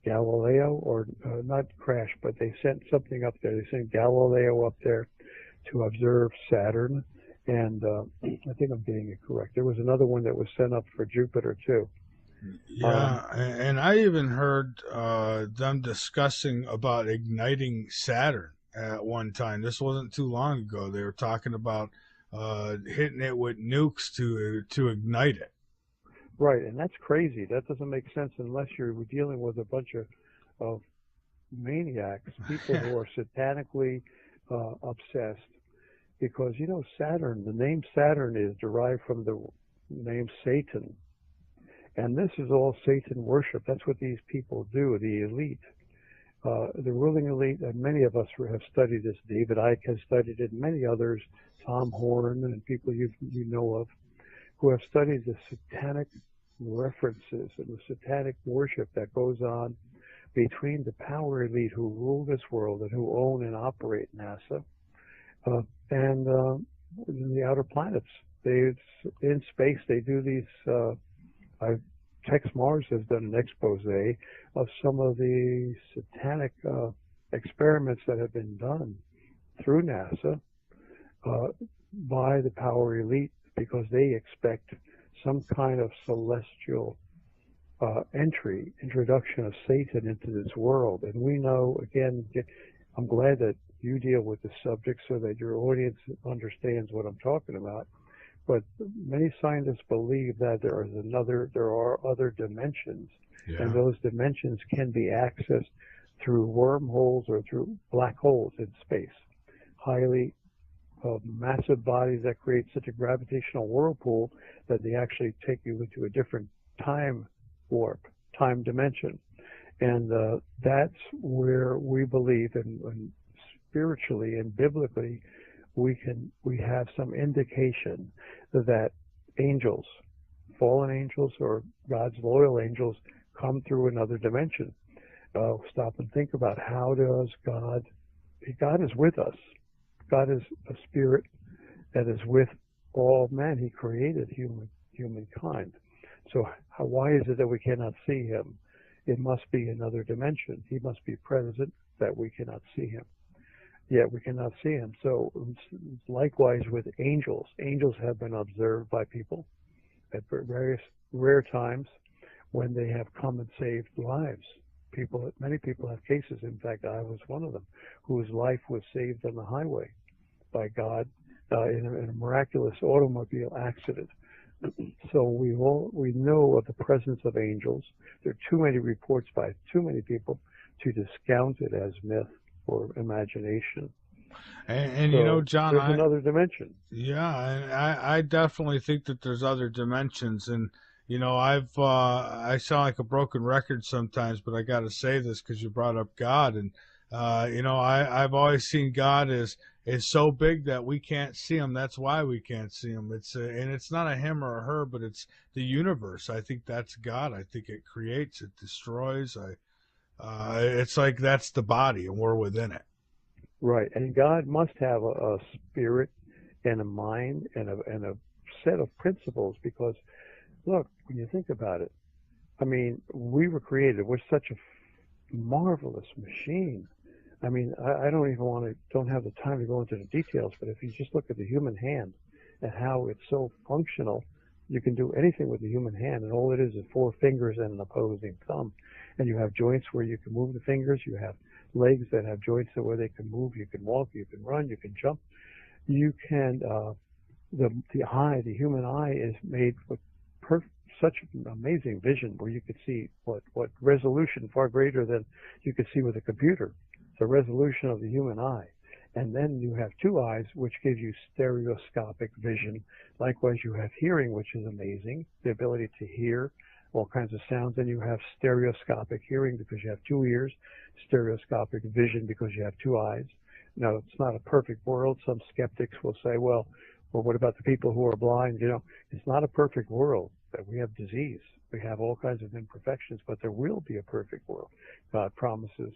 Galileo, or not crash, but they sent something up there. They sent Galileo up there to observe Saturn, and I think I'm getting it correct. There was another one that was sent up for Jupiter too. Um, Yeah, and I even heard them discussing about igniting Saturn at one time. This wasn't too long ago. They were talking about hitting it with nukes to ignite it. right, and that's crazy. That doesn't make sense unless you're dealing with a bunch of maniacs, people who are satanically obsessed. Because Saturn, the name Saturn is derived from the name Satan. And this is all Satan worship. That's what these people do, the elite. The ruling elite, and many of us have studied this. David Icke has studied it, many others, Tom Horn, and people you know of, who have studied the satanic references and the satanic worship that goes on between the power elite who rule this world and who own and operate NASA, and the outer planets. In space, they do these. Tex Mars has done an expose of some of the satanic experiments that have been done through NASA by the power elite, because they expect some kind of celestial introduction of Satan into this world. And we know, again, I'm glad that you deal with the subject so that your audience understands what I'm talking about. But many scientists believe that there are other dimensions, and Yeah. those dimensions can be accessed through wormholes or through black holes in space. Highly massive bodies that create such a gravitational whirlpool that they actually take you into a different time warp, time dimension. And that's where we believe, and spiritually and biblically, we have some indication that angels, fallen angels, or God's loyal angels, come through another dimension. Stop and think about, how does God is with us. God is a spirit that is with all men. He created humankind. So why is it that we cannot see him? It must be another dimension. He must be present that we cannot see him. Yet we cannot see him. So likewise with angels. Angels have been observed by people at various rare times when they have come and saved lives. Many people have cases. In fact, I was one of them, whose life was saved on the highway by God in a miraculous automobile accident. So we know of the presence of angels. There are too many reports by too many people to discount it as myth or imagination. And So John, there's another dimension. yeah, and I definitely think that there's other dimensions, and I sound like a broken record sometimes, but I got to say this because you brought up God, and I've always seen God is so big that we can't see him. That's why we can't see him. And it's not a him or a her, but it's the universe. I think that's God. I think it creates, it destroys. It's like that's the body, and we're within it. Right. And God must have a spirit and a mind and a set of principles, because look, when you think about it, I mean, we were created. We're such a marvelous machine. I mean, I don't even don't have the time to go into the details, but if you just look at the human hand and how it's so functional, you can do anything with the human hand, and all it is four fingers and an opposing thumb. And you have joints where you can move the fingers. You have legs that have joints where they can move. You can walk, you can run, you can jump. You can, the human eye is made with such amazing vision, where you could see what resolution far greater than you could see with a computer. The resolution of the human eye. And then you have two eyes, which gives you stereoscopic vision. Likewise, you have hearing, which is amazing, the ability to hear all kinds of sounds, and you have stereoscopic hearing because you have two ears, stereoscopic vision because you have two eyes. Now, it's not a perfect world. Some skeptics will say, well, what about the people who are blind? It's not a perfect world. That we have disease. We have all kinds of imperfections, but there will be a perfect world. God promises.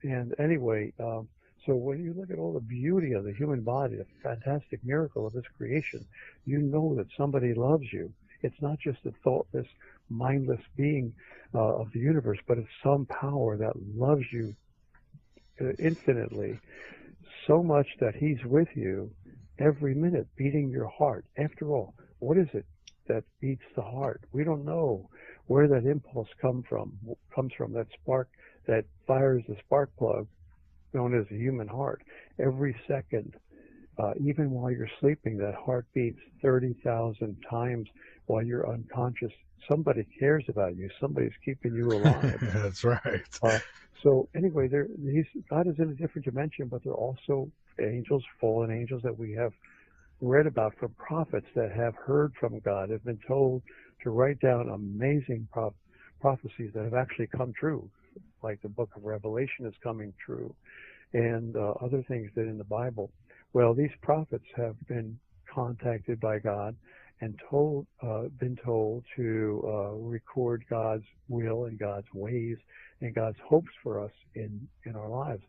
And anyway, so when you look at all the beauty of the human body, the fantastic miracle of this creation, you know that somebody loves you. It's not just a thoughtless, mindless being of the universe, but it's some power that loves you infinitely, so much that he's with you every minute, beating your heart. After all, what is it that beats the heart? We don't know where that impulse comes from, that spark that fires the spark plug known as the human heart. Every second, even while you're sleeping, that heart beats 30,000 times while you're unconscious. Somebody cares about you. Somebody's keeping you alive. That's right. So anyway, God is in a different dimension, but there are also angels, fallen angels that we have read about from prophets that have heard from God, have been told to write down amazing prophecies that have actually come true, like the book of Revelation is coming true, and other things that in the Bible. Well, these prophets have been contacted by God and been told to record God's will and God's ways and God's hopes for us in our lives.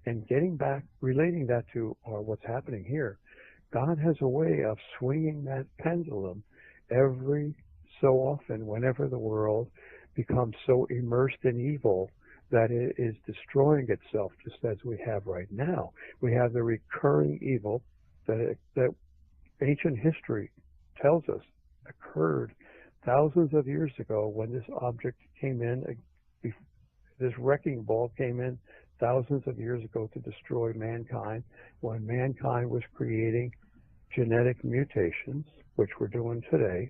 And getting back, relating that to what's happening here, God has a way of swinging that pendulum every so often whenever the world becomes so immersed in evil that it is destroying itself, just as we have right now. We have the recurring evil that ancient history tells us occurred thousands of years ago when this object came in, this wrecking ball came in thousands of years ago to destroy mankind, when mankind was creating genetic mutations, which we're doing today,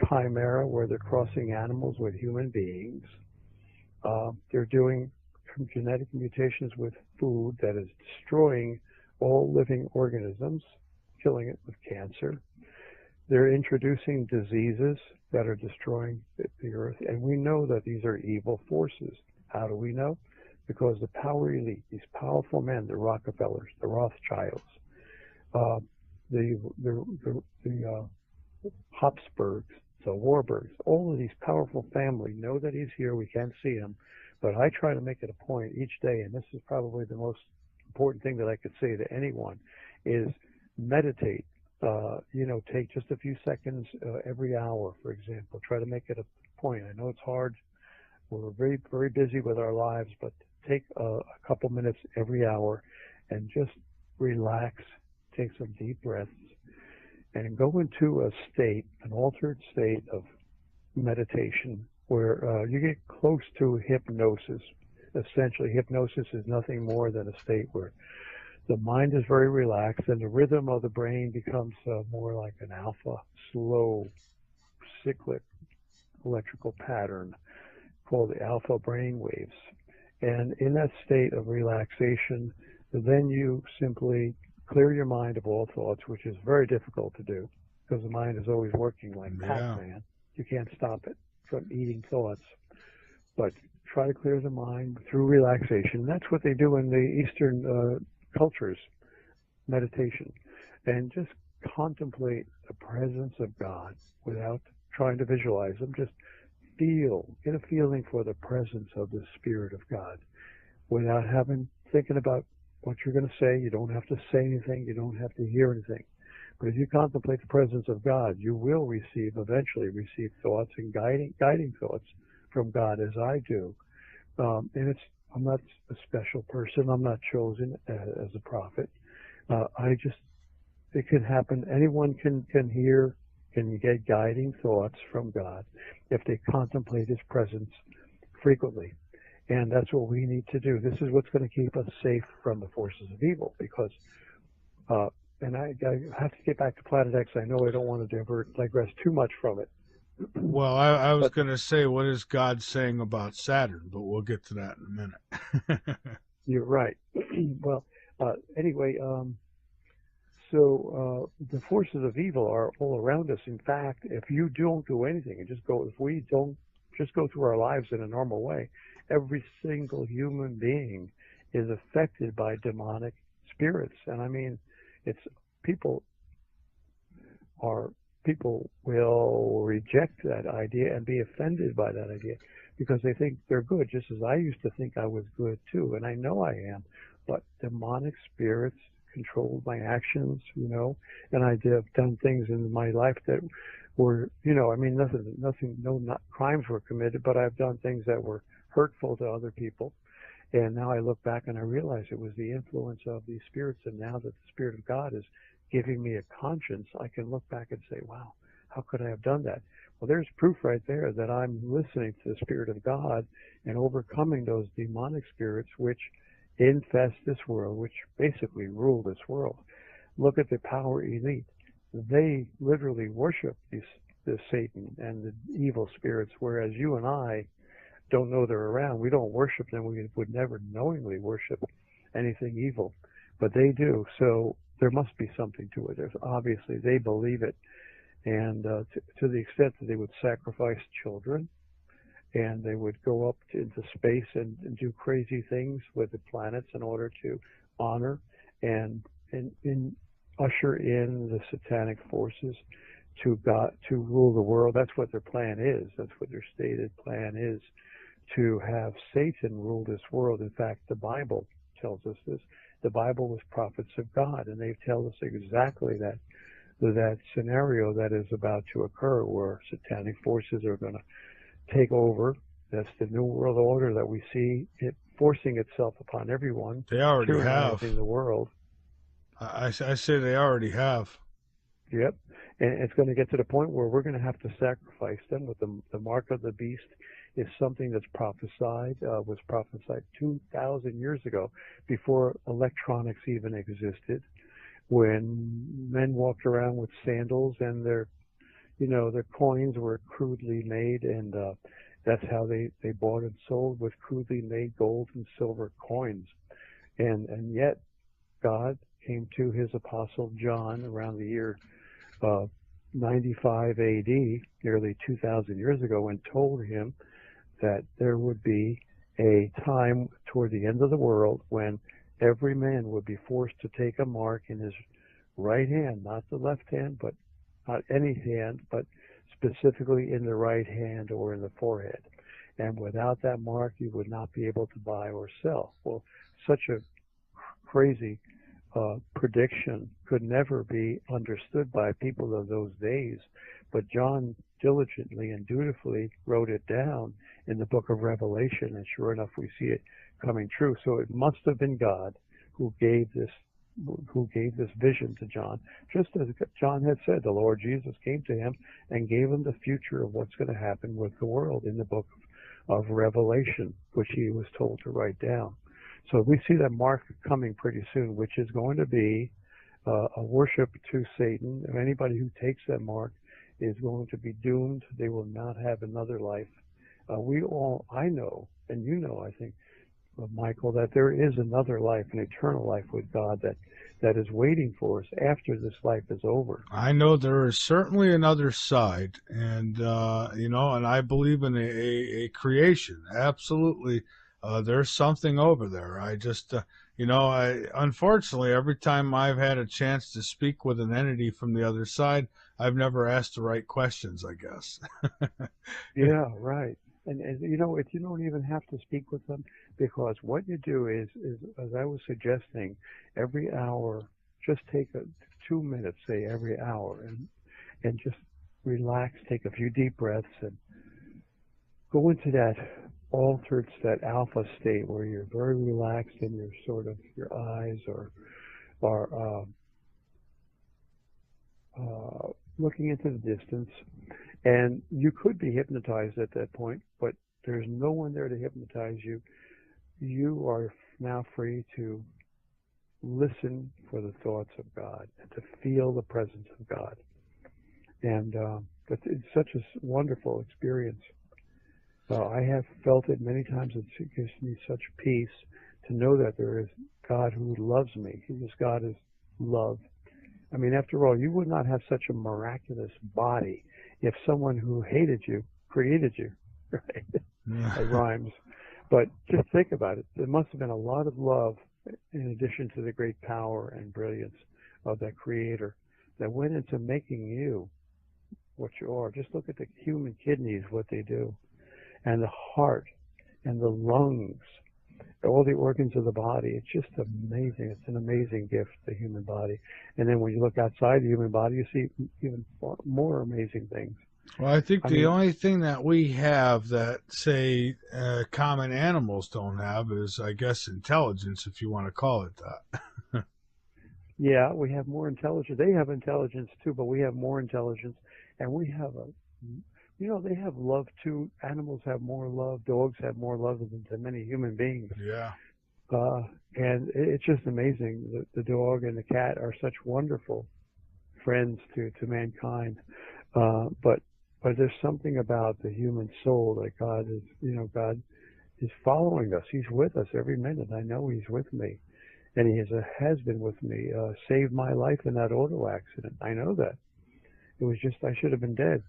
chimera, where they're crossing animals with human beings. They're doing genetic mutations with food that is destroying all living organisms, killing it with cancer. They're introducing diseases that are destroying the earth, and we know that these are evil forces. How do we know? Because the power elite, these powerful men, the Rockefellers, the Rothschilds, the Habsburgs, the Warburgs, all of these powerful families know that he's here. We can't see him, but I try to make it a point each day, and this is probably the most important thing that I could say to anyone, is meditate. Take just a few seconds every hour, for example. Try to make it a point. I know it's hard. We're very, very busy with our lives, but take a couple minutes every hour and just relax, take some deep breaths, and go into a state, an altered state of meditation where you get close to hypnosis. Essentially, hypnosis is nothing more than a state where the mind is very relaxed and the rhythm of the brain becomes more like an alpha, slow, cyclic electrical pattern called the alpha brain waves. And in that state of relaxation, then you simply clear your mind of all thoughts, which is very difficult to do because the mind is always working like Pac-Man. You can't stop it from eating thoughts. But try to clear the mind through relaxation. That's what they do in the Eastern cultures, meditation. And just contemplate the presence of God without trying to visualize them. Just get a feeling for the presence of the Spirit of God without thinking about what you're going to say. You don't have to say anything. You don't have to hear anything. But if you contemplate the presence of God, you will eventually receive thoughts and guiding thoughts from God, as I do. And I'm not a special person. I'm not chosen as a prophet. It can happen. Anyone can get guiding thoughts from God if they contemplate His presence frequently. And that's what we need to do. This is what's going to keep us safe from the forces of evil, because, and I have to get back to Planet X. I know I don't want to digress too much from it. Well, I was going to say, what is God saying about Saturn? But we'll get to that in a minute. You're right. Well, anyway, So the forces of evil are all around us. In fact, if you don't do anything and if we don't just go through our lives in a normal way, every single human being is affected by demonic spirits. And I mean, it's people are people will reject that idea and be offended by that idea because they think they're good, just as I used to think I was good too, and I know I am. But demonic spirits controlled my actions, and I have done things in my life that were, I mean, nothing, no, not crimes were committed, but I've done things that were hurtful to other people. And now I look back and I realize it was the influence of these spirits. And now that the Spirit of God is giving me a conscience, I can look back and say, wow, how could I have done that? Well, there's proof right there that I'm listening to the Spirit of God and overcoming those demonic spirits which infest this world, which basically rule this world. Look at the power elite. They literally worship this Satan and the evil spirits, whereas you and I don't know they're around. We don't worship them. We would never knowingly worship anything evil, but they do. So there must be something to it. There's obviously they believe it, and to the extent that they would sacrifice children, and they would go up into space and do crazy things with the planets in order to honor and usher in the satanic forces to God to rule the world. That's what their plan is. That's what their stated plan is, to have Satan rule this world. In fact, the Bible tells us this. The Bible was prophets of God, and they tell us exactly that scenario that is about to occur, where satanic forces are going to take over. That's the new world order that we see it forcing itself upon everyone, They already tyrannizing have. the world. I say they already have. Yep. And it's going to get to the point where we're going to have to sacrifice them with the mark of the beast is something that's was prophesied 2,000 years ago, before electronics even existed, when men walked around with sandals and their coins were crudely made, and that's how they bought and sold, with crudely made gold and silver coins. And yet God came to his apostle John around the year 95 AD, nearly 2,000 years ago, and told him that there would be a time toward the end of the world when every man would be forced to take a mark in his right hand, not the left hand, but not any hand, but specifically in the right hand or in the forehead. And without that mark, you would not be able to buy or sell. Well, such a crazy prediction could never be understood by people of those days. But John diligently and dutifully wrote it down in the book of Revelation, and sure enough, we see it coming true. So it must have been God who gave this vision to John. Just as John had said, the Lord Jesus came to him and gave him the future of what's going to happen with the world in the book of Revelation, which he was told to write down. So we see that mark coming pretty soon, which is going to be a worship to Satan. And anybody who takes that mark is going to be doomed. They will not have another life. I know, and you know, I think, Michael, that there is another life, an eternal life with God that is waiting for us after this life is over. I know there is certainly another side, and and I believe in a creation. Absolutely, there's something over there. I just, I unfortunately every time I've had a chance to speak with an entity from the other side, I've never asked the right questions, I guess. Yeah, right. And you don't even have to speak with them, because what you do is as I was suggesting, every hour, just take 2 minutes, say every hour, and just relax, take a few deep breaths, and go into that that alpha state where you're very relaxed and you're sort of, your eyes are looking into the distance. And you could be hypnotized at that point, but there's no one there to hypnotize you. You are now free to listen for the thoughts of God and to feel the presence of God. And it's such a wonderful experience. I have felt it many times. It gives me such peace to know that there is God who loves me. This God is love. I mean, after all, you would not have such a miraculous body if someone who hated you created you, right? It rhymes. But just think about it. There must have been a lot of love in addition to the great power and brilliance of that creator that went into making you what you are. Just look at the human kidneys, what they do, and the heart and the lungs, all the organs of the body. It's just amazing. It's an amazing gift, the human body. And then when you look outside the human body, you see even more amazing things. Well, I think I the mean, only thing that we have that, say, common animals don't have is, I guess, intelligence, if you want to call it that. yeah, we have more intelligence. They have intelligence too, but we have more intelligence. And we have they have love too. Animals have more love. Dogs have more love than many human beings. Yeah. Uh, and it's just amazing. The dog and the cat are such wonderful friends to mankind. But there's something about the human soul that God is following us. He's with us every minute. I know He's with me, and He has been with me. Saved my life in that auto accident. I know that. It was just I should have been dead.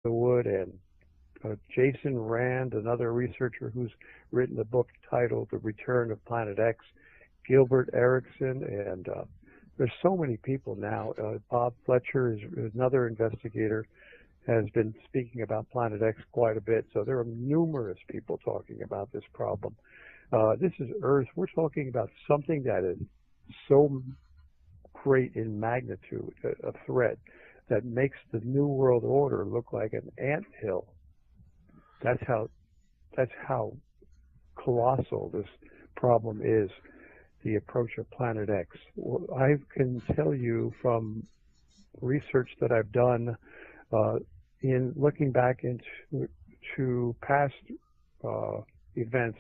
The wood and Jason Rand, another researcher who's written a book titled The Return of Planet X, Gilbert Erickson, and there's so many people now. Bob Fletcher is another investigator, has been speaking about Planet X quite a bit. So there are numerous people talking about this problem. This is Earth. We're talking about something that is so great in magnitude, a threat that makes the New World Order look like an anthill. That's how that's how colossal this problem is. The approach of Planet X. Well, I can tell you from research that I've done in looking back into past events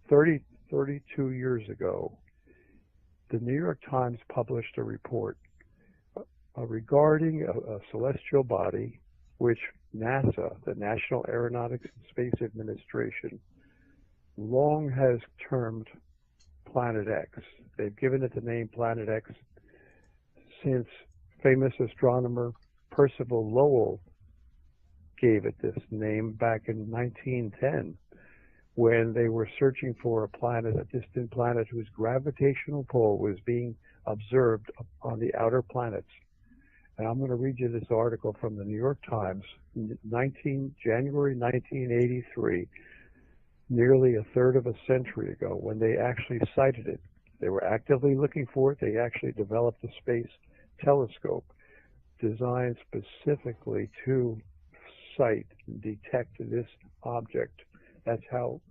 32 years ago, the New York Times published a report regarding a celestial body which NASA, the National Aeronautics and Space Administration, long has termed Planet X. They've given it the name Planet X since famous astronomer Percival Lowell gave it this name back in 1910 when they were searching for a planet, a distant planet whose gravitational pull was being observed on the outer planets. And I'm going to read you this article from the New York Times, January 1983, nearly a third of a century ago, when they actually sighted it. They were actively looking for it. They actually developed a space telescope designed specifically to sight and detect this object. That's how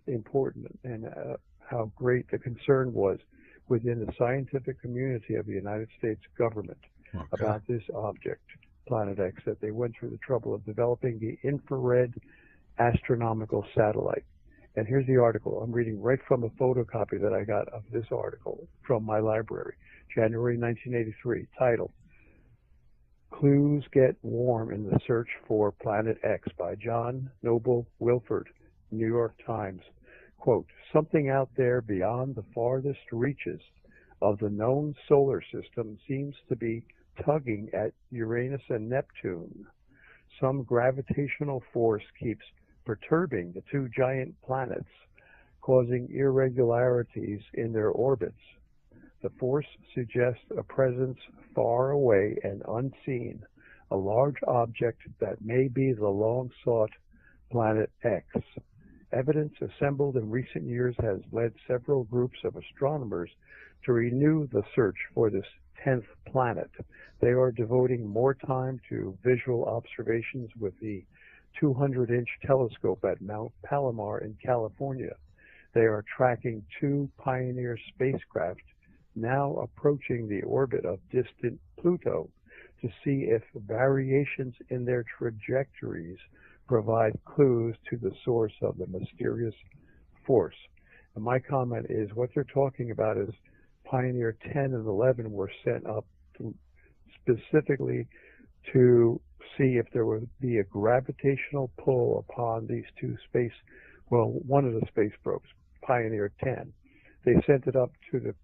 important and how great the concern was within the scientific community of the United States government about this object, Planet X, that they went through the trouble of developing the infrared astronomical satellite. And here's the article. I'm reading right from a photocopy that I got of this article from my library, January 1983, titled Clues Get Warm in the Search for Planet X by John Noble Wilford, New York Times. Quote, something out there beyond the farthest reaches of the known solar system seems to be tugging at Uranus and Neptune. Some gravitational force keeps perturbing the two giant planets, causing irregularities in their orbits. The force suggests a presence far away and unseen, a large object that may be the long-sought Planet X. Evidence assembled in recent years has led several groups of astronomers to renew the search for this 10th planet. They are devoting more time to visual observations with the 200-inch telescope at Mount Palomar in California. They are tracking two Pioneer spacecraft now approaching the orbit of distant Pluto to see if variations in their trajectories provide clues to the source of the mysterious force. And my comment is what they're talking about is Pioneer 10 and 11 were sent up specifically to see if there would be a gravitational pull upon these two one of the space probes, Pioneer 10. They sent it up to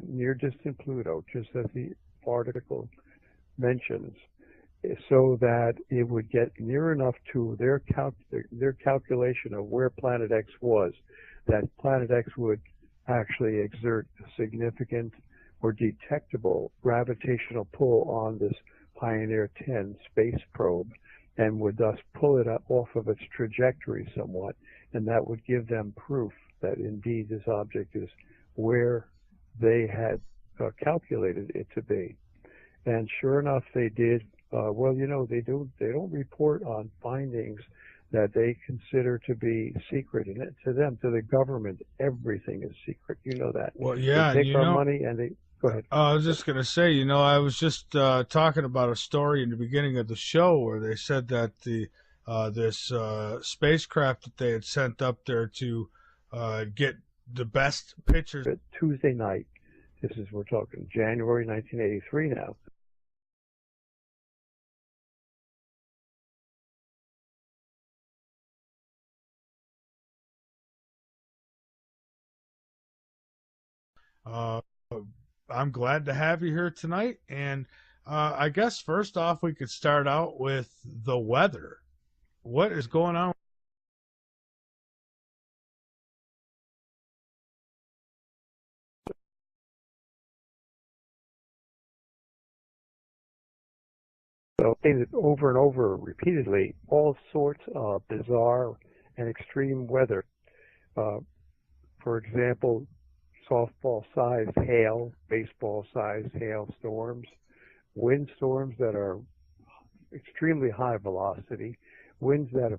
near distant Pluto, just as the article mentions, so that it would get near enough to their calculation of where Planet X was, that Planet X would actually exert a significant or detectable gravitational pull on this Pioneer 10 space probe, and would thus pull it up off of its trajectory somewhat, and that would give them proof that indeed this object is where they had calculated it to be. And sure enough, they did. Well, you know, they don't report on findings that they consider to be secret, and to them, to the government, everything is secret. You know that. Well, They yeah, and take our money and they go ahead. I was just gonna say, I was just talking about a story in the beginning of the show where they said that this spacecraft that they had sent up there to get the best pictures. Tuesday night. We're talking January 1983 now. Uh, I'm glad to have you here tonight, and I guess first off we could start out with the weather. What is going on? So over and over repeatedly, all sorts of bizarre and extreme weather. For example, softball-sized hail, baseball-sized hailstorms, windstorms that are extremely high velocity, winds that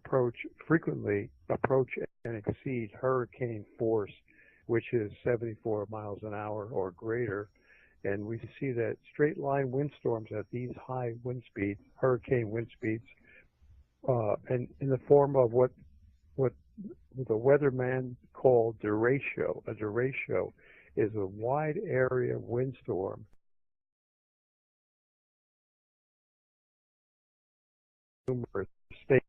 frequently approach and exceed hurricane force, which is 74 miles an hour or greater. And we see that straight line windstorms at these high wind speeds, hurricane wind speeds, and in the form of what the weatherman called derecho. A derecho is a wide area windstorm numerous states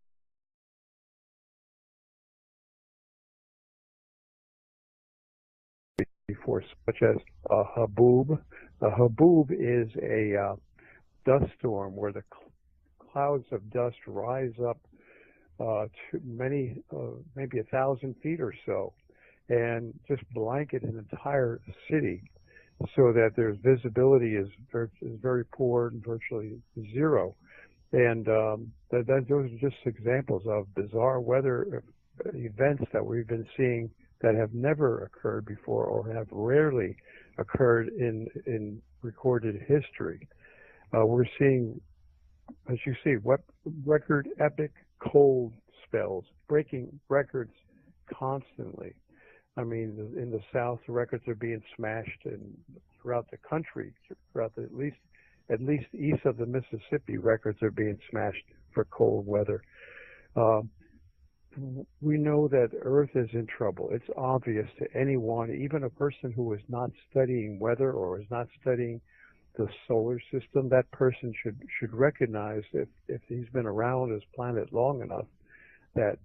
before, such as a haboob. A haboob is a dust storm where the clouds of dust rise up to maybe 1,000 feet or so, and just blanket an entire city, so that their visibility is very poor and virtually zero. And those are just examples of bizarre weather events that we've been seeing that have never occurred before or have rarely occurred in recorded history. We're seeing, as you see, record epic cold spells, breaking records constantly. I mean, in the South, the records are being smashed, and throughout the country, at least east of the Mississippi, records are being smashed for cold weather. We know that Earth is in trouble. It's obvious to anyone, even a person who is not studying weather or is not studying the solar system. That person should recognize, if he's been around this planet long enough, that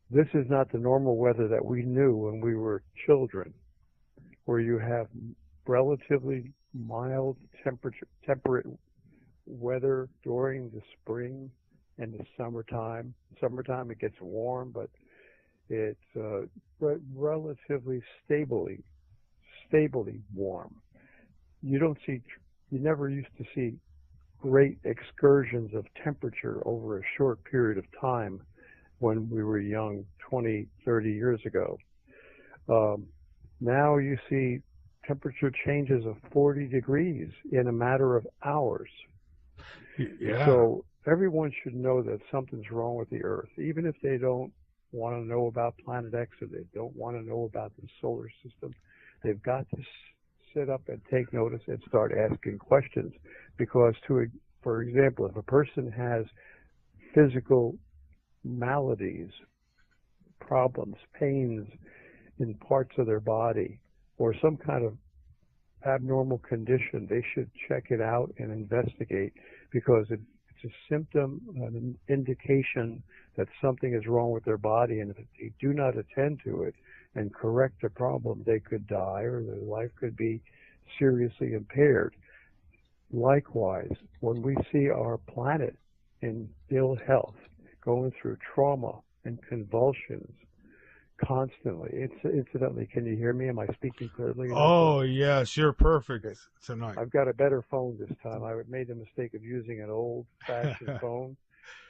this is not the normal weather that we knew when we were children, where you have relatively mild temperate weather during the spring and the summertime. Summertime it gets warm, but it's relatively stably warm. You never used to see great excursions of temperature over a short period of time when we were young, 20, 30 years ago. Now you see temperature changes of 40 degrees in a matter of hours. Yeah. So everyone should know that something's wrong with the Earth, even if they don't want to know about Planet X or they don't want to know about the solar system. They've got to sit up and take notice and start asking questions. Because, for example, if a person has physical maladies, problems, pains in parts of their body, or some kind of abnormal condition, they should check it out and investigate, because it's a symptom, an indication that something is wrong with their body, and if they do not attend to it and correct the problem, they could die or their life could be seriously impaired. Likewise, when we see our planet in ill health, going through trauma and convulsions constantly. Incidentally, can you hear me? Am I speaking clearly enough? Oh, yes, you're perfect Okay. tonight. I've got a better phone this time. I made the mistake of using an old-fashioned phone,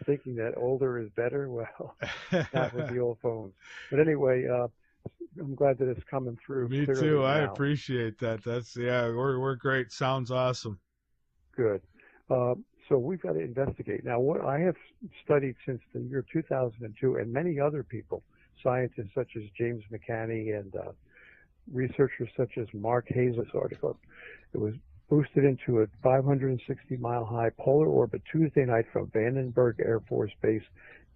thinking that older is better. Well, not with the old phones. But anyway, I'm glad that it's coming through Me too. clearly I now. appreciate that. That's yeah, we're great. Sounds awesome. Good. Uh, so we've got to investigate. Now, what I have studied since the year 2002, and many other people, scientists such as James McCanney and researchers such as Mark Hayes' article, it was boosted into a 560-mile-high polar orbit Tuesday night from Vandenberg Air Force Base,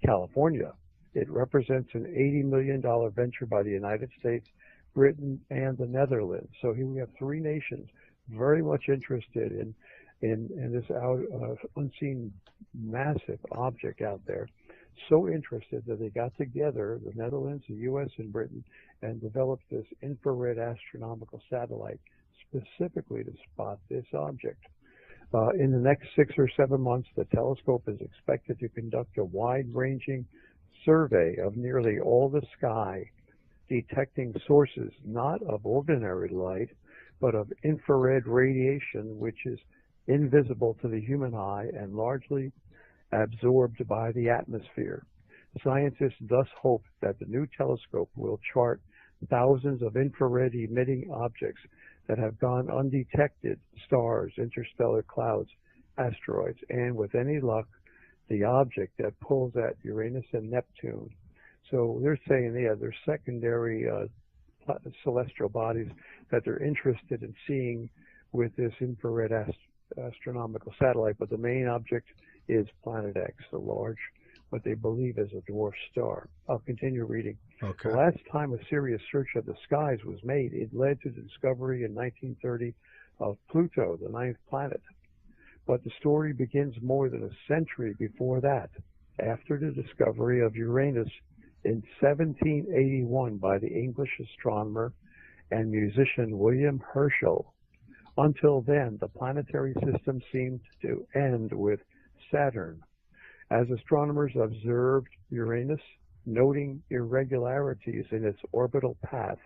California. It represents an $80 million venture by the United States, Britain, and the Netherlands. So here we have three nations very much interested in this unseen massive object out there. So interested that they got together, the Netherlands, the U.S., and Britain, and developed this infrared astronomical satellite specifically to spot this object. In the next 6 or 7 months, the telescope is expected to conduct a wide-ranging survey of nearly all the sky, detecting sources not of ordinary light, but of infrared radiation, which is invisible to the human eye and largely absorbed by the atmosphere. Scientists thus hope that the new telescope will chart thousands of infrared emitting objects that have gone undetected: stars, interstellar clouds, asteroids, and with any luck, the object that pulls at Uranus and Neptune. So they're saying, yeah, they're secondary celestial bodies that they're interested in seeing with this infrared astronomical satellite, but the main object is Planet X, the large, what they believe is a dwarf star. I'll continue reading. Okay. The last time a serious search of the skies was made, it led to the discovery in 1930 of Pluto, the ninth planet. But the story begins more than a century before that, after the discovery of Uranus in 1781 by the English astronomer and musician William Herschel. Until then, the planetary system seemed to end with Saturn. As astronomers observed Uranus, noting irregularities in its orbital path,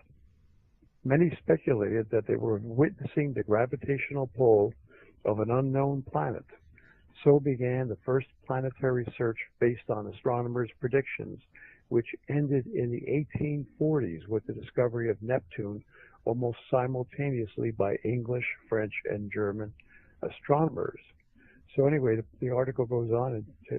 many speculated that they were witnessing the gravitational pull of an unknown planet. So began the first planetary search based on astronomers' predictions, which ended in the 1840s with the discovery of Neptune almost simultaneously by English, French, and German astronomers. So anyway, the article goes on and